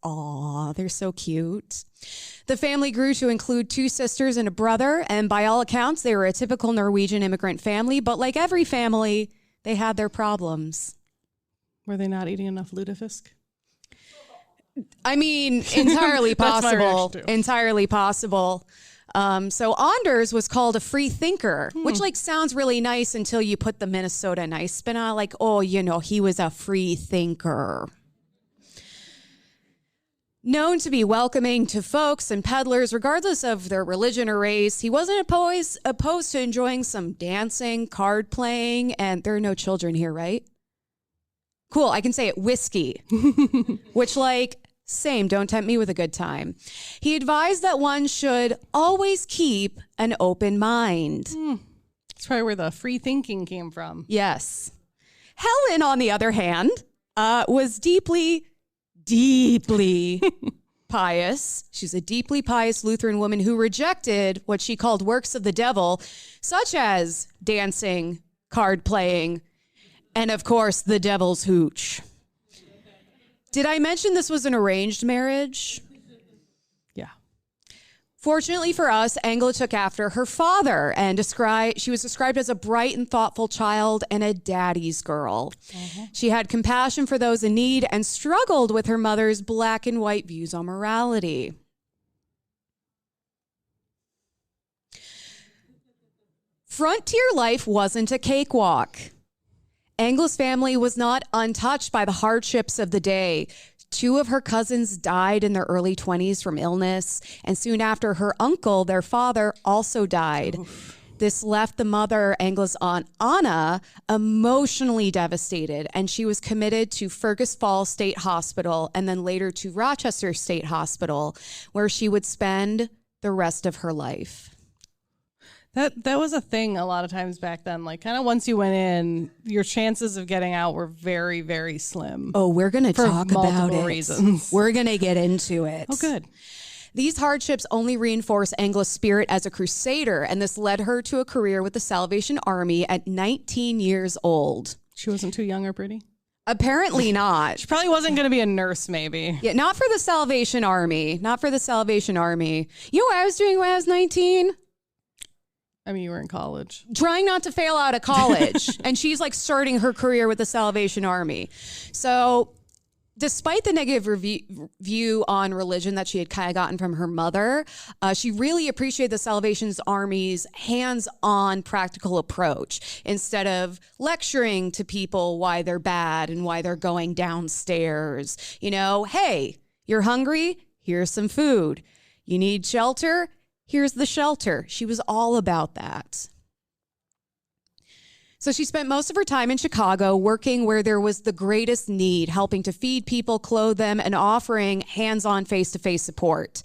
Aw, they're so cute. The family grew to include 2 sisters and a brother, and by all accounts, they were a typical Norwegian immigrant family, but like every family, they had their problems. Were they not eating enough lutefisk? I mean, entirely possible. Entirely possible. So Anders was called a free thinker, which like sounds really nice until you put the Minnesota nice spin on, like, oh, you know, he was a free thinker. Known to be welcoming to folks and peddlers, regardless of their religion or race, he wasn't opposed to enjoying some dancing, card playing, and there are no children here, right? Cool, I can say it, whiskey, which like, same, don't tempt me with a good time. He advised that one should always keep an open mind. That's probably where the free thinking came from. Yes. Helen, on the other hand, was deeply pious. She's a deeply pious Lutheran woman who rejected what she called works of the devil, such as dancing, card playing, and of course, the devil's hooch. Did I mention this was an arranged marriage? Yeah. Fortunately for us, Engla took after her father, and she was described as a bright and thoughtful child and a daddy's girl. She had compassion for those in need and struggled with her mother's black and white views on morality. Frontier life wasn't a cakewalk. Engla's family was not untouched by the hardships of the day. 2 of her cousins died in their early 20s from illness, and soon after, her uncle, their father, also died. Oof. This left the mother, Engla's aunt Anna, emotionally devastated, and she was committed to Fergus Falls State Hospital and then later to Rochester State Hospital, where she would spend the rest of her life. That was a thing a lot of times back then. Like, kind of once you went in, your chances of getting out were very, very slim. Oh, we're going to talk about it. Reasons. We're going to get into it. Oh, good. These hardships only reinforced Engla's spirit as a crusader, and this led her to a career with the Salvation Army at 19 years old. She wasn't too young or pretty? Apparently not. She probably wasn't going to be a nurse, maybe. Yeah, not for the Salvation Army. Not for the Salvation Army. You know what I was doing when I was 19? I mean, you were in college. Trying not to fail out of college. And she's like starting her career with the Salvation Army. So despite the negative view on religion that she had kind of gotten from her mother, she really appreciated the Salvation Army's hands-on practical approach. Instead of lecturing to people why they're bad and why they're going downstairs. You know, hey, you're hungry? Here's some food. You need shelter? Here's the shelter. She was all about that. So she spent most of her time in Chicago working where there was the greatest need, helping to feed people, clothe them, and offering hands-on face-to-face support.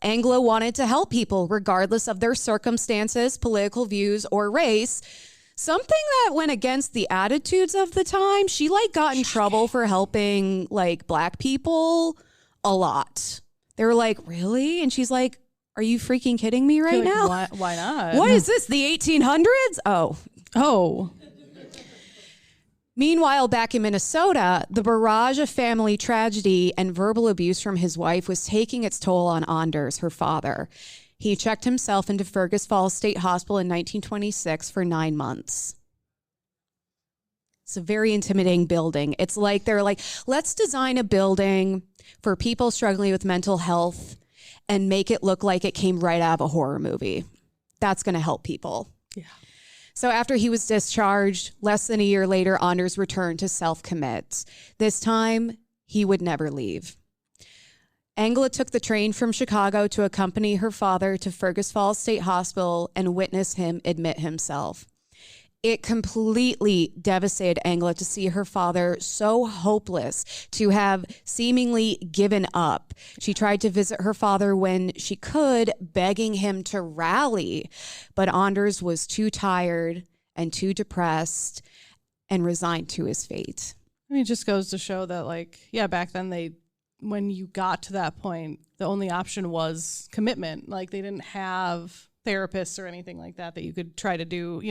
Engla wanted to help people regardless of their circumstances, political views, or race. Something that went against the attitudes of the time. She got in trouble for helping Black people a lot. They were like, really? And she's like, are you freaking kidding me right now? Why not? What is this, the 1800s? Oh. Meanwhile, back in Minnesota, the barrage of family tragedy and verbal abuse from his wife was taking its toll on Anders, her father. He checked himself into Fergus Falls State Hospital in 1926 for 9 months. It's a very intimidating building. It's like they're like, let's design a building for people struggling with mental health and make it look like it came right out of a horror movie. That's going to help people. Yeah. So after he was discharged, less than a year later, Anders returned to self-commit. This time, he would never leave. Engla took the train from Chicago to accompany her father to Fergus Falls State Hospital and witness him admit himself. It completely devastated Engla to see her father so hopeless, to have seemingly given up. She tried to visit her father when she could, begging him to rally. But Anders was too tired and too depressed and resigned to his fate. I mean, it just goes to show that, like, yeah, back then when you got to that point, the only option was commitment. Like, they didn't have therapists or anything like that you could try to do,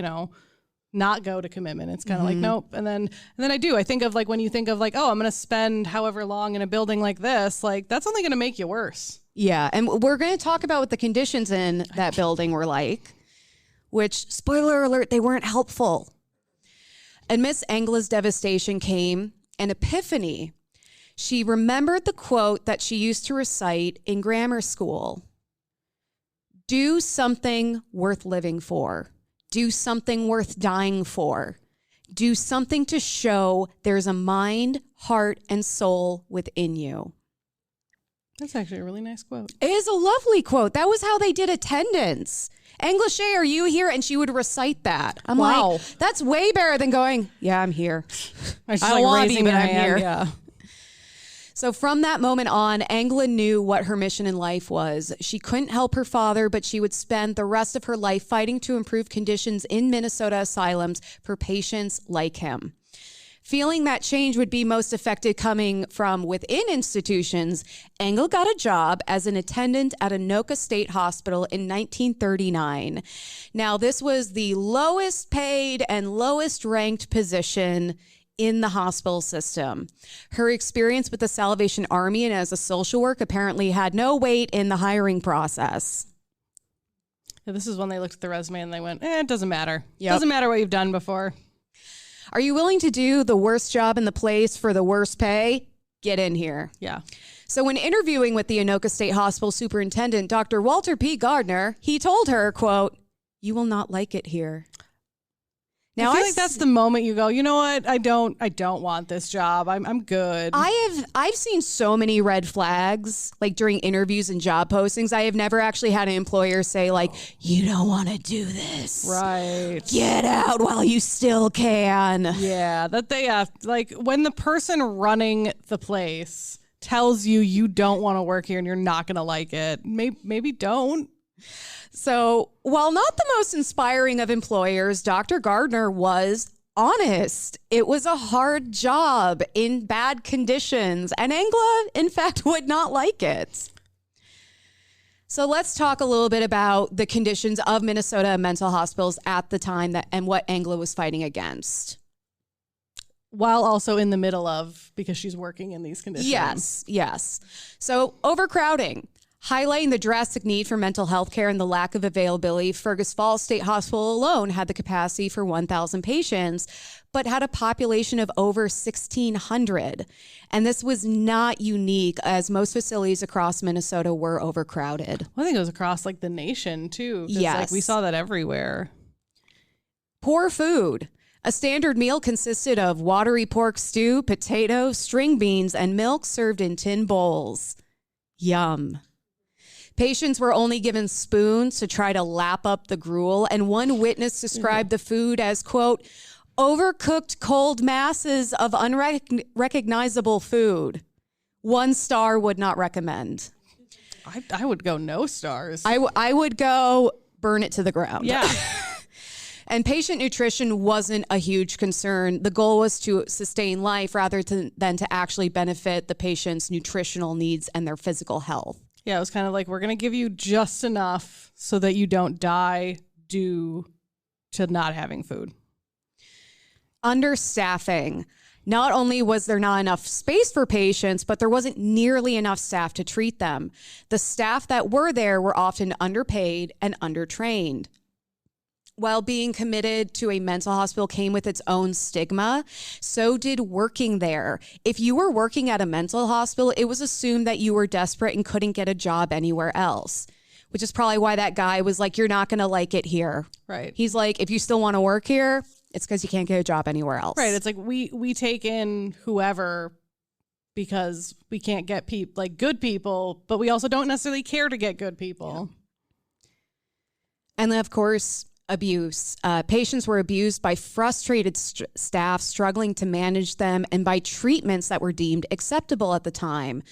not go to commitment. It's kind of like, nope. And then I think of, like, when you think of, like, oh, I'm going to spend however long in a building like this, like, that's only going to make you worse. Yeah. And we're going to talk about what the conditions in that building were like, which, spoiler alert, they weren't helpful. Amidst Engla's devastation came an epiphany. She remembered the quote that she used to recite in grammar school. Do something worth living for. Do something worth dying for. Do something to show there's a mind, heart, and soul within you. That's actually a really nice quote. It is a lovely quote. That was how they did attendance. Engla Schey, are you here? And she would recite that. I'm like, that's way better than going, yeah, I'm here. I don't want to be, but I'm here. Yeah. So from that moment on, Engla knew what her mission in life was. She couldn't help her father, but she would spend the rest of her life fighting to improve conditions in Minnesota asylums for patients like him. Feeling that change would be most effective coming from within institutions, Engla got a job as an attendant at Anoka State Hospital in 1939. Now, this was the lowest paid and lowest ranked position in the hospital system. Her experience with the Salvation Army and as a social worker apparently had no weight in the hiring process. Yeah, this is when they looked at the resume and they went, it doesn't matter. Yep. Doesn't matter what you've done before. Are you willing to do the worst job in the place for the worst pay? Get in here. Yeah. So when interviewing with the Anoka State Hospital superintendent, Dr. Walter P. Gardner, he told her, quote, "You will not like it here." Now, I feel like that's the moment you go, you know what? I don't want this job. I'm good. I've seen so many red flags, like during interviews and job postings. I have never actually had an employer say, like, you don't want to do this. Right. Get out while you still can. Yeah, that they have, like, when the person running the place tells you don't want to work here and you're not going to like it, maybe don't. So while not the most inspiring of employers, Dr. Gardner was honest. It was a hard job in bad conditions, and Engla, in fact, would not like it. So let's talk a little bit about the conditions of Minnesota mental hospitals at the time and what Engla was fighting against. While also in the middle of, because she's working in these conditions. Yes. So overcrowding. Highlighting the drastic need for mental health care and the lack of availability, Fergus Falls State Hospital alone had the capacity for 1,000 patients, but had a population of over 1,600. And this was not unique, as most facilities across Minnesota were overcrowded. Well, I think it was across, like, the nation, too. Yes. Like, we saw that everywhere. Poor food. A standard meal consisted of watery pork stew, potatoes, string beans, and milk served in tin bowls. Yum. Patients were only given spoons to try to lap up the gruel, and one witness described the food as, quote, overcooked cold masses of unrecognizable food. 1 star would not recommend. I would go no stars. I would go burn it to the ground. Yeah. And patient nutrition wasn't a huge concern. The goal was to sustain life rather than to actually benefit the patient's nutritional needs and their physical health. Yeah, it was kind of like, we're going to give you just enough so that you don't die due to not having food. Understaffing. Not only was there not enough space for patients, but there wasn't nearly enough staff to treat them. The staff that were there were often underpaid and undertrained. While being committed to a mental hospital came with its own stigma, so did working there. If you were working at a mental hospital, it was assumed that you were desperate and couldn't get a job anywhere else, which is probably why that guy was like, you're not going to like it here. Right. He's like, if you still want to work here, it's because you can't get a job anywhere else. Right. It's like we take in whoever because we can't get good people, but we also don't necessarily care to get good people. Yeah. And then, of course, abuse. Patients were abused by frustrated staff struggling to manage them and by treatments that were deemed acceptable at the time.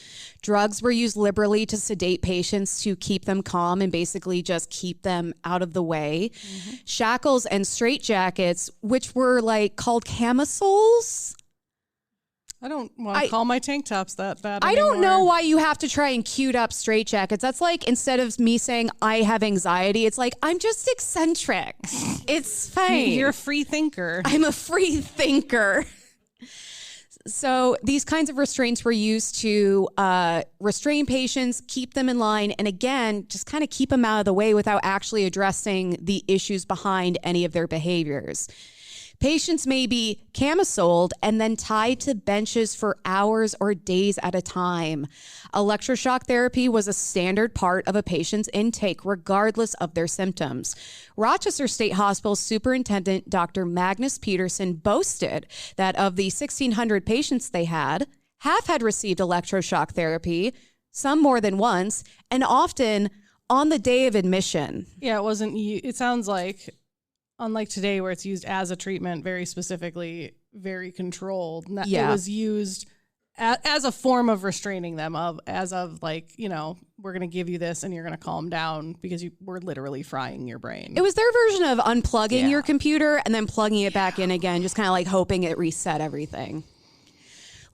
Drugs were used liberally to sedate patients to keep them calm and basically just keep them out of the way. Mm-hmm. Shackles and straitjackets, which were called camisoles. I don't want to call my tank tops that bad anymore. I don't know why you have to try and cute up straitjackets. That's like, instead of me saying I have anxiety, it's like, I'm just eccentric. It's fine. You're a free thinker. I'm a free thinker. So these kinds of restraints were used to restrain patients, keep them in line, and again, just kind of keep them out of the way without actually addressing the issues behind any of their behaviors. Patients may be camisoled and then tied to benches for hours or days at a time. Electroshock therapy was a standard part of a patient's intake, regardless of their symptoms. Rochester State Hospital Superintendent Dr. Magnus Peterson boasted that of the 1,600 patients they had, half had received electroshock therapy, some more than once, and often on the day of admission. Yeah, it sounds like, unlike today where it's used as a treatment, very specifically, very controlled. Yeah. It was used as a form of restraining them, we're going to give you this and you're going to calm down because we're literally frying your brain. It was their version of unplugging your computer and then plugging it back in again, just kind of like hoping it reset everything.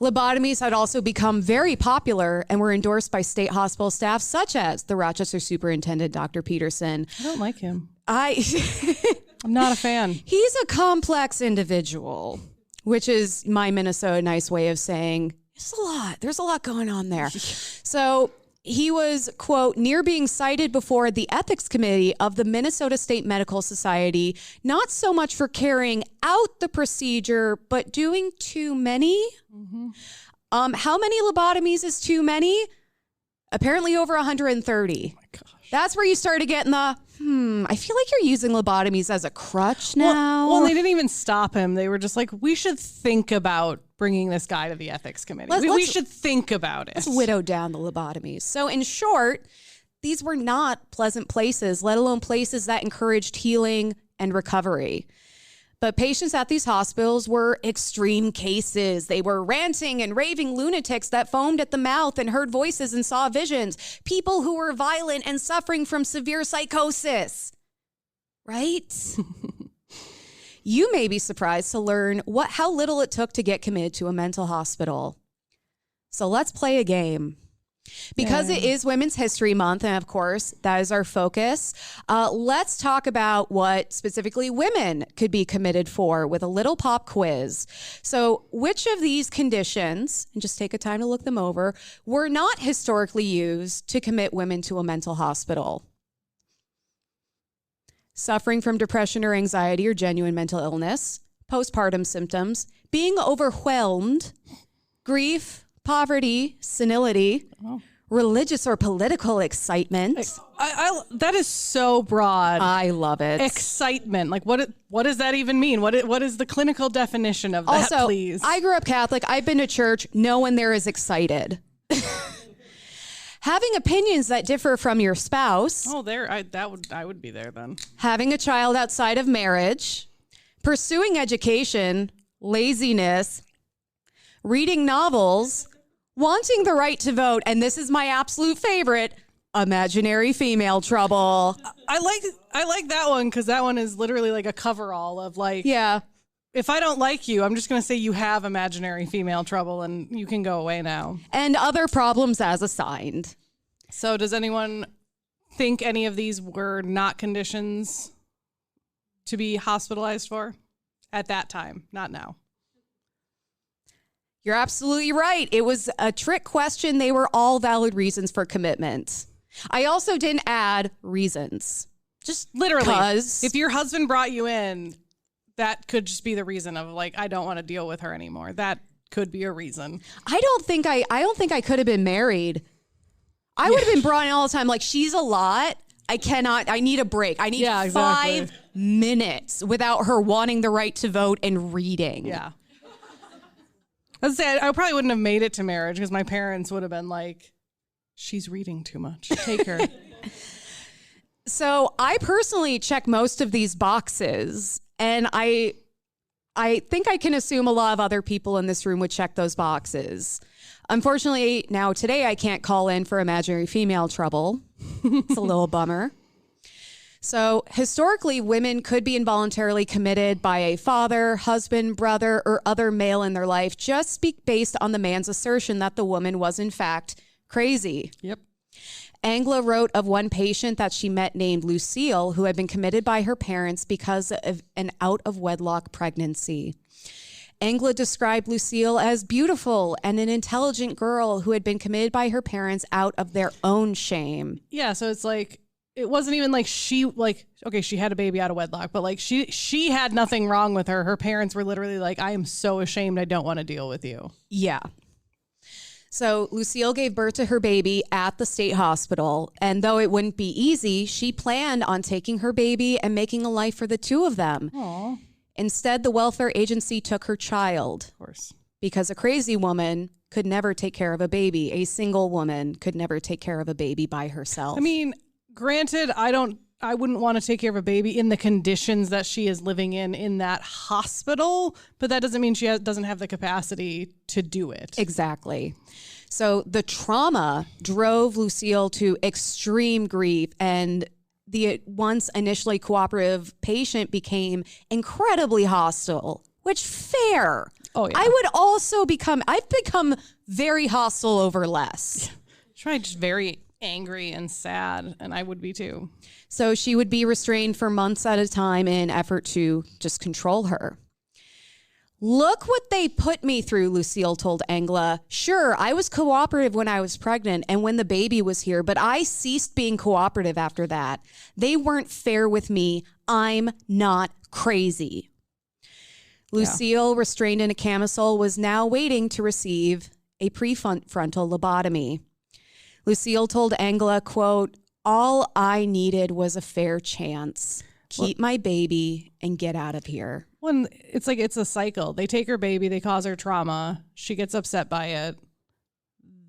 Lobotomies had also become very popular and were endorsed by state hospital staff, such as the Rochester Superintendent, Dr. Peterson. I don't like him. I'm not a fan. He's a complex individual, which is my Minnesota nice way of saying it's a lot. There's a lot going on there. So he was, quote, near being cited before the ethics committee of the Minnesota State Medical Society, not so much for carrying out the procedure, but doing too many. Mm-hmm. How many lobotomies is too many? Apparently over 130. Oh my gosh. That's where you started getting the, I feel like you're using lobotomies as a crutch now. Well, they didn't even stop him. They were just like, we should think about bringing this guy to the ethics committee. We should think about it. Let's whittle down the lobotomies. So in short, these were not pleasant places, let alone places that encouraged healing and recovery. But patients at these hospitals were extreme cases. They were ranting and raving lunatics that foamed at the mouth and heard voices and saw visions. People who were violent and suffering from severe psychosis. Right? You may be surprised to learn how little it took to get committed to a mental hospital. So let's play a game. Because it is Women's History Month, and of course, that is our focus, let's talk about what specifically women could be committed for with a little pop quiz. So which of these conditions, and just take a time to look them over, were not historically used to commit women to a mental hospital? Suffering from depression or anxiety or genuine mental illness, postpartum symptoms, being overwhelmed, grief, poverty, senility, religious or political excitement. That is so broad. I love it. Excitement. Like what does that even mean? What is the clinical definition of that, also, please? I grew up Catholic. I've been to church. No one there is excited. Having opinions that differ from your spouse. Oh, I would be there then. Having a child outside of marriage. Pursuing education. Laziness. Reading novels. Wanting the right to vote, and this is my absolute favorite, imaginary female trouble. I like that one because that one is literally like a coverall of like, yeah. If I don't like you, I'm just going to say you have imaginary female trouble and you can go away now. And other problems as assigned. So does anyone think any of these were not conditions to be hospitalized for at that time? Not now. You're absolutely right. It was a trick question. They were all valid reasons for commitment. I also didn't add reasons. Just literally, because if your husband brought you in, that could just be the reason of like, I don't want to deal with her anymore. That could be a reason. I don't think I could have been married. I would have been brought in all the time. Like, she's a lot. I need a break. I need 5 minutes without her wanting the right to vote and reading. Yeah. Let's say I probably wouldn't have made it to marriage because my parents would have been like, she's reading too much. Take her. So I personally check most of these boxes, and I think I can assume a lot of other people in this room would check those boxes. Unfortunately, now today I can't call in for imaginary female trouble. It's a little bummer. So historically, women could be involuntarily committed by a father, husband, brother, or other male in their life, just based on the man's assertion that the woman was in fact crazy. Yep. Engla wrote of one patient that she met named Lucille, who had been committed by her parents because of an out-of-wedlock pregnancy. Engla described Lucille as beautiful and an intelligent girl who had been committed by her parents out of their own shame. Yeah, so it's like, it wasn't even like she had a baby out of wedlock, but like she had nothing wrong with her. Her parents were literally like, I am so ashamed, I don't want to deal with you. Yeah. So Lucille gave birth to her baby at the state hospital, and though it wouldn't be easy, she planned on taking her baby and making a life for the two of them. Aww. Instead, the welfare agency took her child. Of course. Because a crazy woman could never take care of a baby. A single woman could never take care of a baby by herself. I mean, granted, I wouldn't want to take care of a baby in the conditions that she is living in that hospital, but that doesn't mean she doesn't have the capacity to do it. Exactly. So the trauma drove Lucille to extreme grief, and the once initially cooperative patient became incredibly hostile, which fair. Oh, yeah. I've become very hostile over less. Try just very angry and sad, and I would be too. So she would be restrained for months at a time in an effort to just control her. Look what they put me through, Lucille told Engla. Sure, I was cooperative when I was pregnant and when the baby was here, but I ceased being cooperative after that. They weren't fair with me. I'm not crazy. Lucille, restrained in a camisole, was now waiting to receive a prefrontal lobotomy. Lucille told Engla, quote, all I needed was a fair chance. Keep my baby and get out of here. When it's like, it's a cycle. They take her baby, they cause her trauma. She gets upset by it.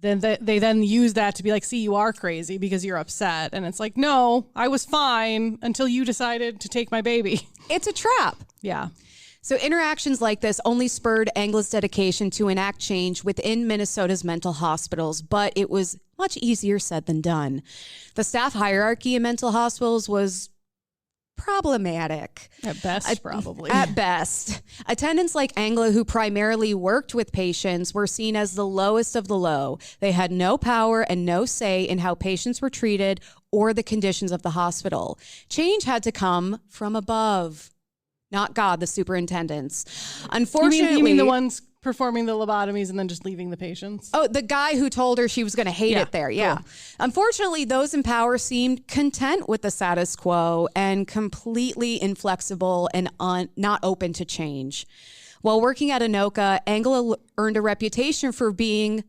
Then they then use that to be like, see, you are crazy because you're upset. And it's like, no, I was fine until you decided to take my baby. It's a trap. Yeah. So interactions like this only spurred Engla's dedication to enact change within Minnesota's mental hospitals, but it was much easier said than done. The staff hierarchy in mental hospitals was problematic. At best, probably. At best. Attendants like Engla, who primarily worked with patients, were seen as the lowest of the low. They had no power and no say in how patients were treated or the conditions of the hospital. Change had to come from above. Not God, the superintendents. Unfortunately, you mean the ones performing the lobotomies and then just leaving the patients? Oh, the guy who told her she was going to hate it there. Yeah. Cool. Unfortunately, those in power seemed content with the status quo and completely inflexible and not open to change. While working at Anoka, Engla earned a reputation for being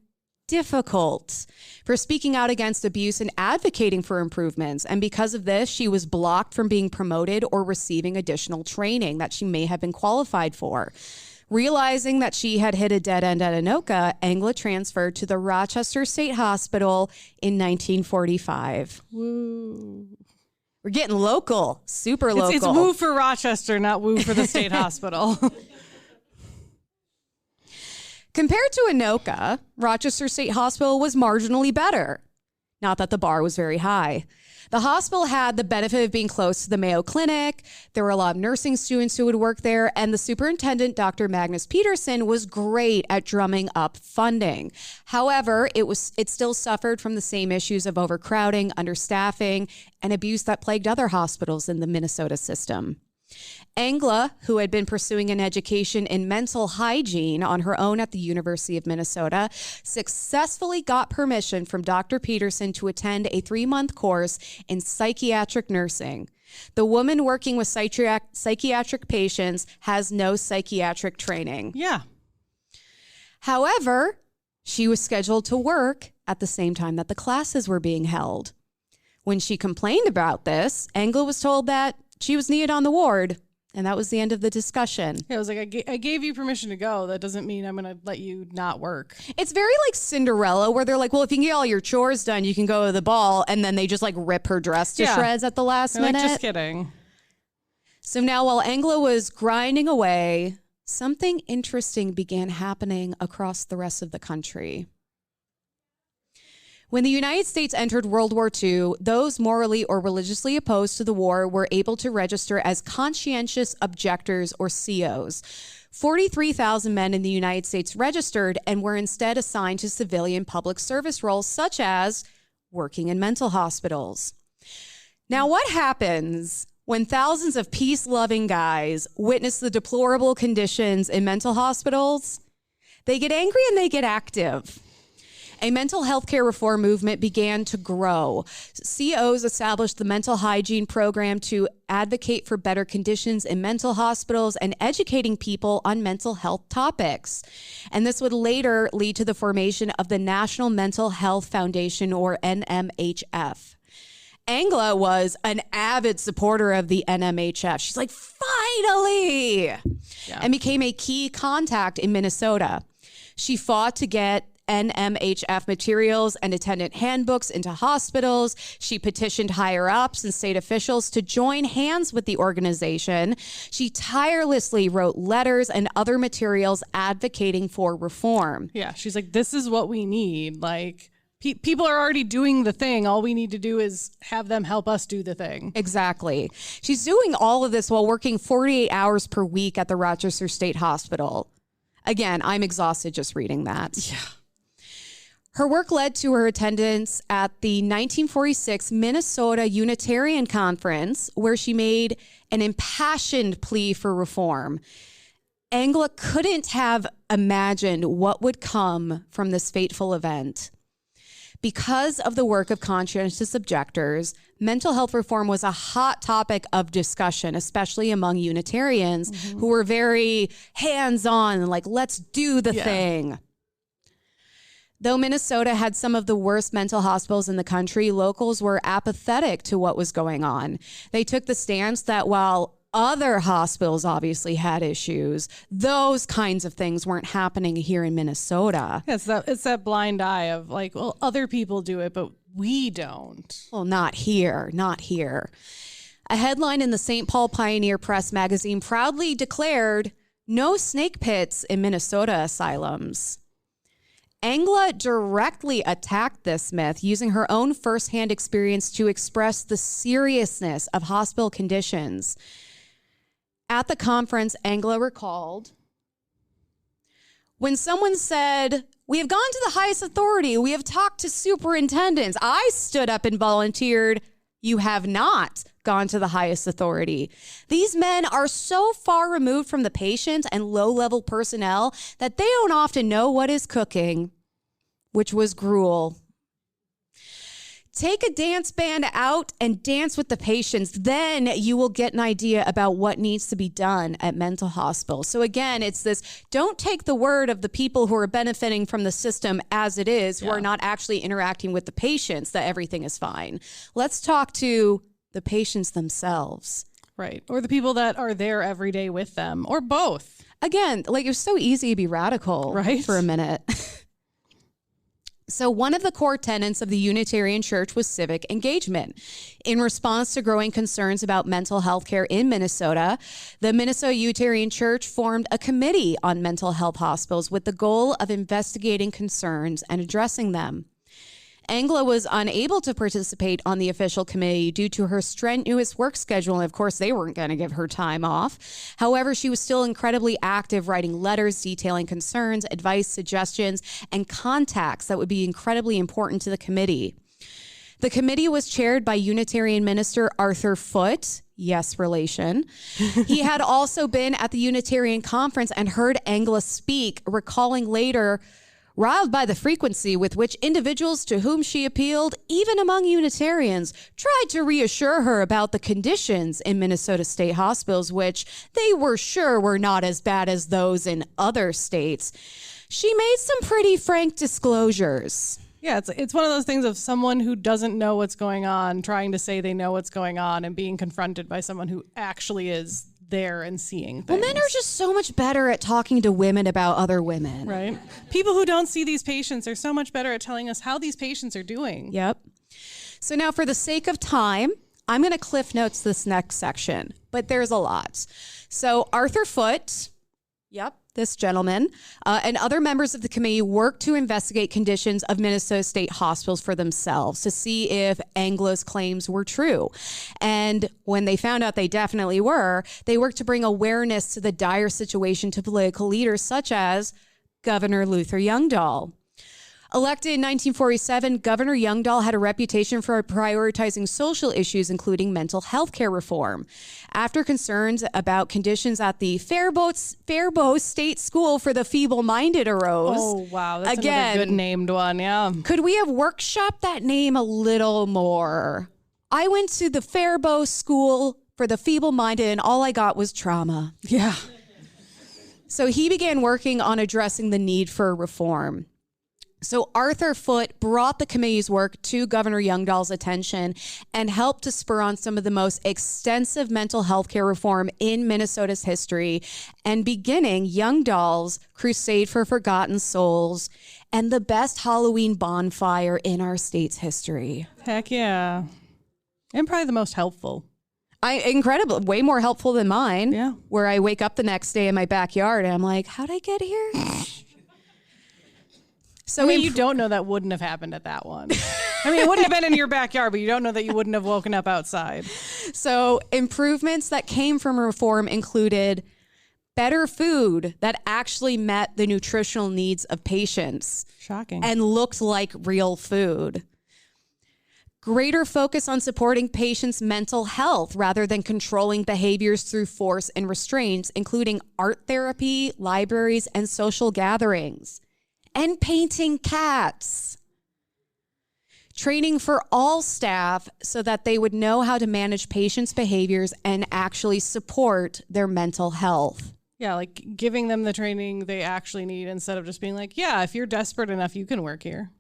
difficult, for speaking out against abuse and advocating for improvements. And because of this, she was blocked from being promoted or receiving additional training that she may have been qualified for. Realizing that she had hit a dead end at Anoka, Engla transferred to the Rochester State Hospital in 1945. Woo. We're getting local, super local. It's woo for Rochester, not woo for the state hospital. Compared to Anoka, Rochester State Hospital was marginally better. Not that the bar was very high. The hospital had the benefit of being close to the Mayo Clinic. There were a lot of nursing students who would work there, and the superintendent, Dr. Magnus Peterson, was great at drumming up funding. However, it still suffered from the same issues of overcrowding, understaffing, and abuse that plagued other hospitals in the Minnesota system. Engla, who had been pursuing an education in mental hygiene on her own at the University of Minnesota, successfully got permission from Dr. Peterson to attend a 3-month course in psychiatric nursing. The woman working with psychiatric patients has no psychiatric training. Yeah. However, she was scheduled to work at the same time that the classes were being held. When she complained about this, Engla was told that she was needed on the ward, and that was the end of the discussion. Yeah, I was like, I gave you permission to go. That doesn't mean I'm going to let you not work. It's very like Cinderella, where they're like, well, if you can get all your chores done, you can go to the ball, and then they just like rip her dress to shreds at the last minute. Like, just kidding. So now while Engla was grinding away, something interesting began happening across the rest of the country. When the United States entered World War II, those morally or religiously opposed to the war were able to register as conscientious objectors, or COs. 43,000 men in the United States registered and were instead assigned to civilian public service roles, such as working in mental hospitals. Now, what happens when thousands of peace-loving guys witness the deplorable conditions in mental hospitals? They get angry and they get active. A mental health care reform movement began to grow. COs established the mental hygiene program to advocate for better conditions in mental hospitals and educating people on mental health topics. And this would later lead to the formation of the National Mental Health Foundation, or NMHF. Engla was an avid supporter of the NMHF. She's like, finally! Yeah. And became a key contact in Minnesota. She fought to get NMHF materials and attendant handbooks into hospitals. She petitioned higher ups and state officials to join hands with the organization. She tirelessly wrote letters and other materials advocating for reform. Yeah, she's like, this is what we need. Like, people are already doing the thing. All we need to do is have them help us do the thing. Exactly. She's doing all of this while working 48 hours per week at the Rochester State Hospital. Again, I'm exhausted just reading that. Yeah. Her work led to her attendance at the 1946 Minnesota Unitarian Conference, where she made an impassioned plea for reform. Engla couldn't have imagined what would come from this fateful event. Because of the work of conscientious objectors, mental health reform was a hot topic of discussion, especially among Unitarians who were very hands-on, like, let's do the thing. Though Minnesota had some of the worst mental hospitals in the country, locals were apathetic to what was going on. They took the stance that while other hospitals obviously had issues, those kinds of things weren't happening here in Minnesota. It's that blind eye of like, well, other people do it, but we don't. Well, not here, not here. A headline in the St. Paul Pioneer Press magazine proudly declared, "No snake pits in Minnesota asylums." Engla directly attacked this myth, using her own firsthand experience to express the seriousness of hospital conditions. At the conference, Engla recalled, when someone said, "We have gone to the highest authority, we have talked to superintendents," I stood up and volunteered, "You have not gone to the highest authority. These men are so far removed from the patient and low-level personnel that they don't often know what is cooking," which was gruel. Take a dance band out and dance with the patients. Then you will get an idea about what needs to be done at mental hospitals. So again, it's this, don't take the word of the people who are benefiting from the system as it is, who are not actually interacting with the patients, that everything is fine. Let's talk to the patients themselves. Right. Or the people that are there every day with them, or both. Again, like, it was so easy to be radical for a minute. So one of the core tenets of the Unitarian Church was civic engagement. In response to growing concerns about mental health care in Minnesota, the Minnesota Unitarian Church formed a committee on mental health hospitals with the goal of investigating concerns and addressing them. Engla was unable to participate on the official committee due to her strenuous work schedule. And of course, they weren't going to give her time off. However, she was still incredibly active, writing letters detailing concerns, advice, suggestions, and contacts that would be incredibly important to the committee. The committee was chaired by Unitarian minister Arthur Foote. Yes, relation. He had also been at the Unitarian conference and heard Engla speak, recalling later, riled by the frequency with which individuals to whom she appealed, even among Unitarians, tried to reassure her about the conditions in Minnesota state hospitals, which they were sure were not as bad as those in other states. She made some pretty frank disclosures. Yeah, it's one of those things of someone who doesn't know what's going on, trying to say they know what's going on and being confronted by someone who actually is there and seeing things. Well, men are just so much better at talking to women about other women. Right. People who don't see these patients are so much better at telling us how these patients are doing. Yep. So now for the sake of time, I'm going to cliff notes this next section, but there's a lot. So Arthur Foote, this gentleman, and other members of the committee worked to investigate conditions of Minnesota state hospitals for themselves to see if Engla's claims were true. And when they found out they definitely were, they worked to bring awareness to the dire situation to political leaders such as Governor Luther Youngdahl. Elected in 1947, Governor Youngdahl had a reputation for prioritizing social issues, including mental health care reform. After concerns about conditions at the Faribault State School for the Feeble-Minded arose. Oh, wow. That's another good named one, yeah. Could we have workshopped that name a little more? I went to the Faribault School for the Feeble-Minded, and all I got was trauma. Yeah. So he began working on addressing the need for reform. So Arthur Foote brought the committee's work to Governor Youngdahl's attention and helped to spur on some of the most extensive mental health care reform in Minnesota's history, and beginning Youngdahl's Crusade for Forgotten Souls and the best Halloween bonfire in our state's history. Heck yeah. And probably the most helpful. Incredible. Way more helpful than mine. Yeah. Where I wake up the next day in my backyard and I'm like, how'd I get here? So you don't know that wouldn't have happened at that one. I mean, it wouldn't have been in your backyard, but you don't know that you wouldn't have woken up outside. So improvements that came from reform included better food that actually met the nutritional needs of patients. Shocking. And looked like real food. Greater focus on supporting patients' mental health rather than controlling behaviors through force and restraints, including art therapy, libraries, and social gatherings. And painting cats. Training for all staff so that they would know how to manage patients' behaviors and actually support their mental health. Yeah, like giving them the training they actually need instead of just being like, yeah, if you're desperate enough, you can work here.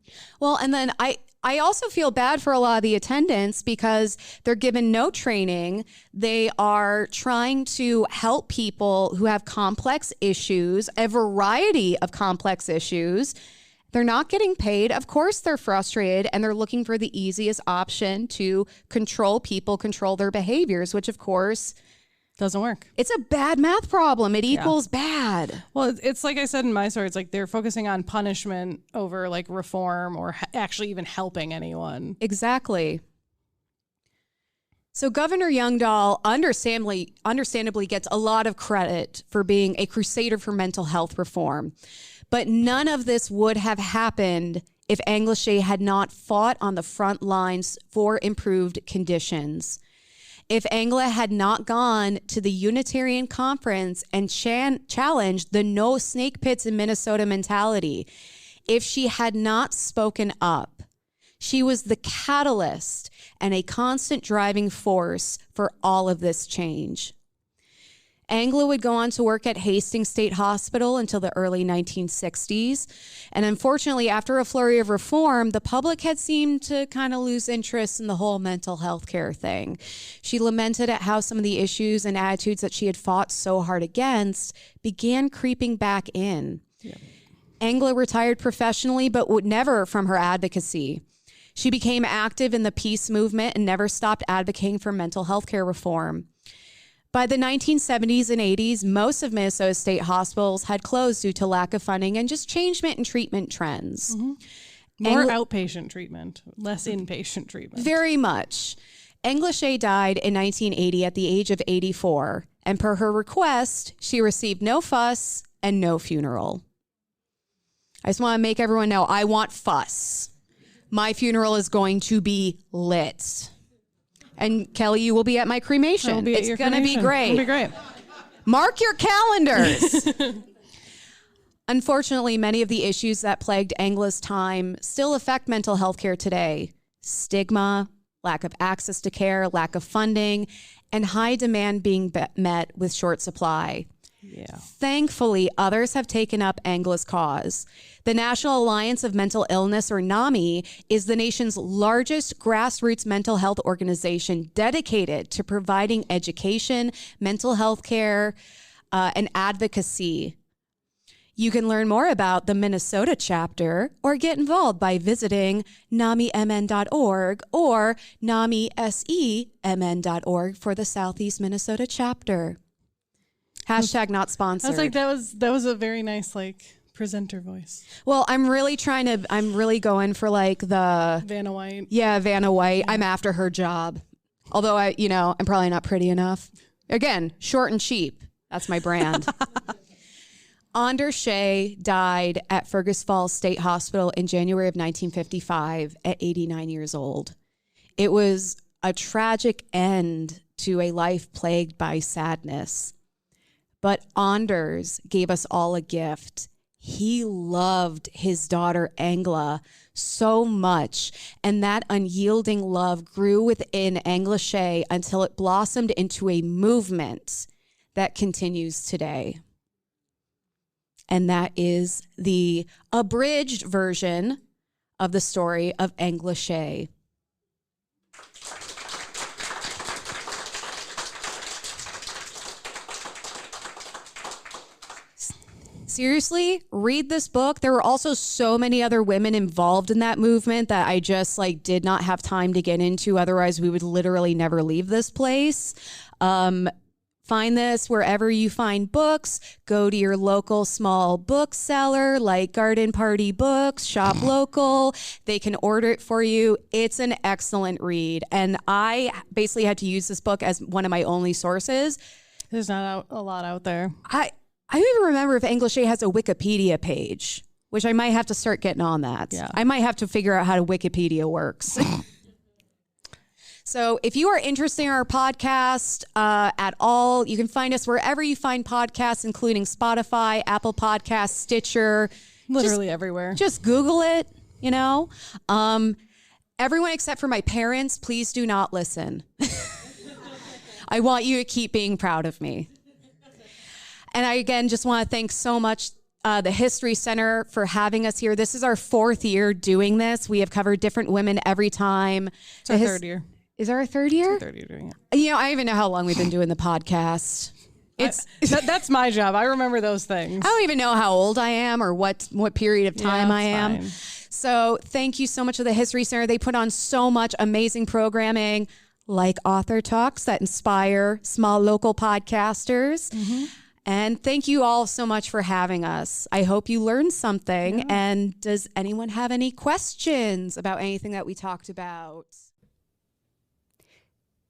Well, and then I also feel bad for a lot of the attendants because they're given no training. They are trying to help people who have complex issues, a variety of complex issues. They're not getting paid. Of course, they're frustrated and they're looking for the easiest option to control people, control their behaviors, which of course doesn't work. It's a bad math problem. It equals bad. Well, it's like I said in my story, it's like they're focusing on punishment over like reform or actually even helping anyone. Exactly. So Governor Youngdahl understandably gets a lot of credit for being a crusader for mental health reform. But none of this would have happened if Engla Schey had not fought on the front lines for improved conditions. If Engla had not gone to the Unitarian Conference and challenged the no snake pits in Minnesota mentality, if she had not spoken up, she was the catalyst and a constant driving force for all of this change. Engla would go on to work at Hastings State Hospital until the early 1960s. And unfortunately, after a flurry of reform, the public had seemed to kind of lose interest in the whole mental health care thing. She lamented at how some of the issues and attitudes that she had fought so hard against began creeping back in. Yeah. Engla retired professionally, but would never from her advocacy. She became active in the peace movement and never stopped advocating for mental health care reform. By the 1970s and 80s, most of Minnesota state hospitals had closed due to lack of funding and just changement in treatment trends. Mm-hmm. More outpatient treatment, less inpatient treatment. Very much. Engla Schey died in 1980 at the age of 84, and per her request, she received no fuss and no funeral. I just want to make everyone know, I want fuss. My funeral is going to be lit. And Kelley, you will be at my cremation. It's going to be great. It'll be great. Mark your calendars. Unfortunately, many of the issues that plagued Engla's time still affect mental health care today. Stigma, lack of access to care, lack of funding, and high demand being met with short supply. Yeah. Thankfully, others have taken up Engla's cause. The National Alliance of Mental Illness, or NAMI, is the nation's largest grassroots mental health organization dedicated to providing education, mental health care, and advocacy. You can learn more about the Minnesota chapter or get involved by visiting NAMIMN.org or NAMISEMN.org for the Southeast Minnesota chapter. Hashtag not sponsored. I was like, that was a very nice presenter voice. Well, I'm really going for the Vanna White. Yeah, Vanna White. I'm after her job. Although I'm probably not pretty enough. Again, short and cheap. That's my brand. Engla Schey died at Fergus Falls State Hospital in January of 1955 at 89 years old. It was a tragic end to a life plagued by sadness. But Anders gave us all a gift. He loved his daughter Engla so much, and that unyielding love grew within Engla Schey until it blossomed into a movement that continues today. And that is the abridged version of the story of Engla Schey. Seriously, read this book. There were also so many other women involved in that movement that I just did not have time to get into. Otherwise, we would literally never leave this place. Find this wherever you find books. Go to your local small bookseller like Garden Party Books, shop local. They can order it for you. It's an excellent read. And I basically had to use this book as one of my only sources. There's not a lot out there. I don't even remember if Engla Schey has a Wikipedia page, which I might have to start getting on that. Yeah. I might have to figure out how Wikipedia works. So if you are interested in our podcast at all, you can find us wherever you find podcasts, including Spotify, Apple Podcasts, Stitcher. Literally everywhere. Just Google it, Everyone except for my parents, please do not listen. I want you to keep being proud of me. And I, again, just want to thank so much the History Center for having us here. This is our 4th year doing this. We have covered different women every time. It's our 3rd year. Is our 3rd year? It's our 3rd year doing it. I even know how long we've been doing the podcast. That's my job. I remember those things. I don't even know how old I am or what period of time I am. Fine. So thank you so much to the History Center. They put on so much amazing programming like author talks that inspire small local podcasters. Mm-hmm. And thank you all so much for having us. I hope you learned something. Yeah. And does anyone have any questions about anything that we talked about?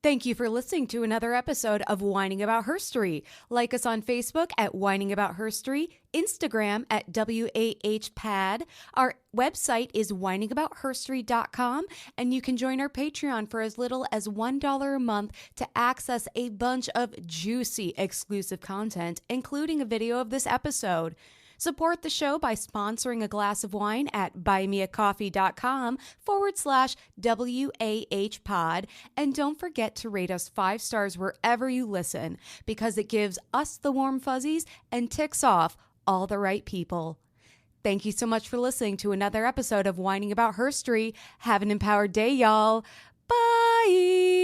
Thank you for listening to another episode of Whining About Herstory. Like us on Facebook at Whining About Herstory, Instagram at WAHPAD. Our website is whiningaboutherstory.com, and you can join our Patreon for as little as $1 a month to access a bunch of juicy exclusive content, including a video of this episode. Support the show by sponsoring a glass of wine at buymeacoffee.com/WAHpod. And don't forget to rate us 5 stars wherever you listen, because it gives us the warm fuzzies and ticks off all the right people. Thank you so much for listening to another episode of Whining About Herstory. Have an empowered day, y'all. Bye.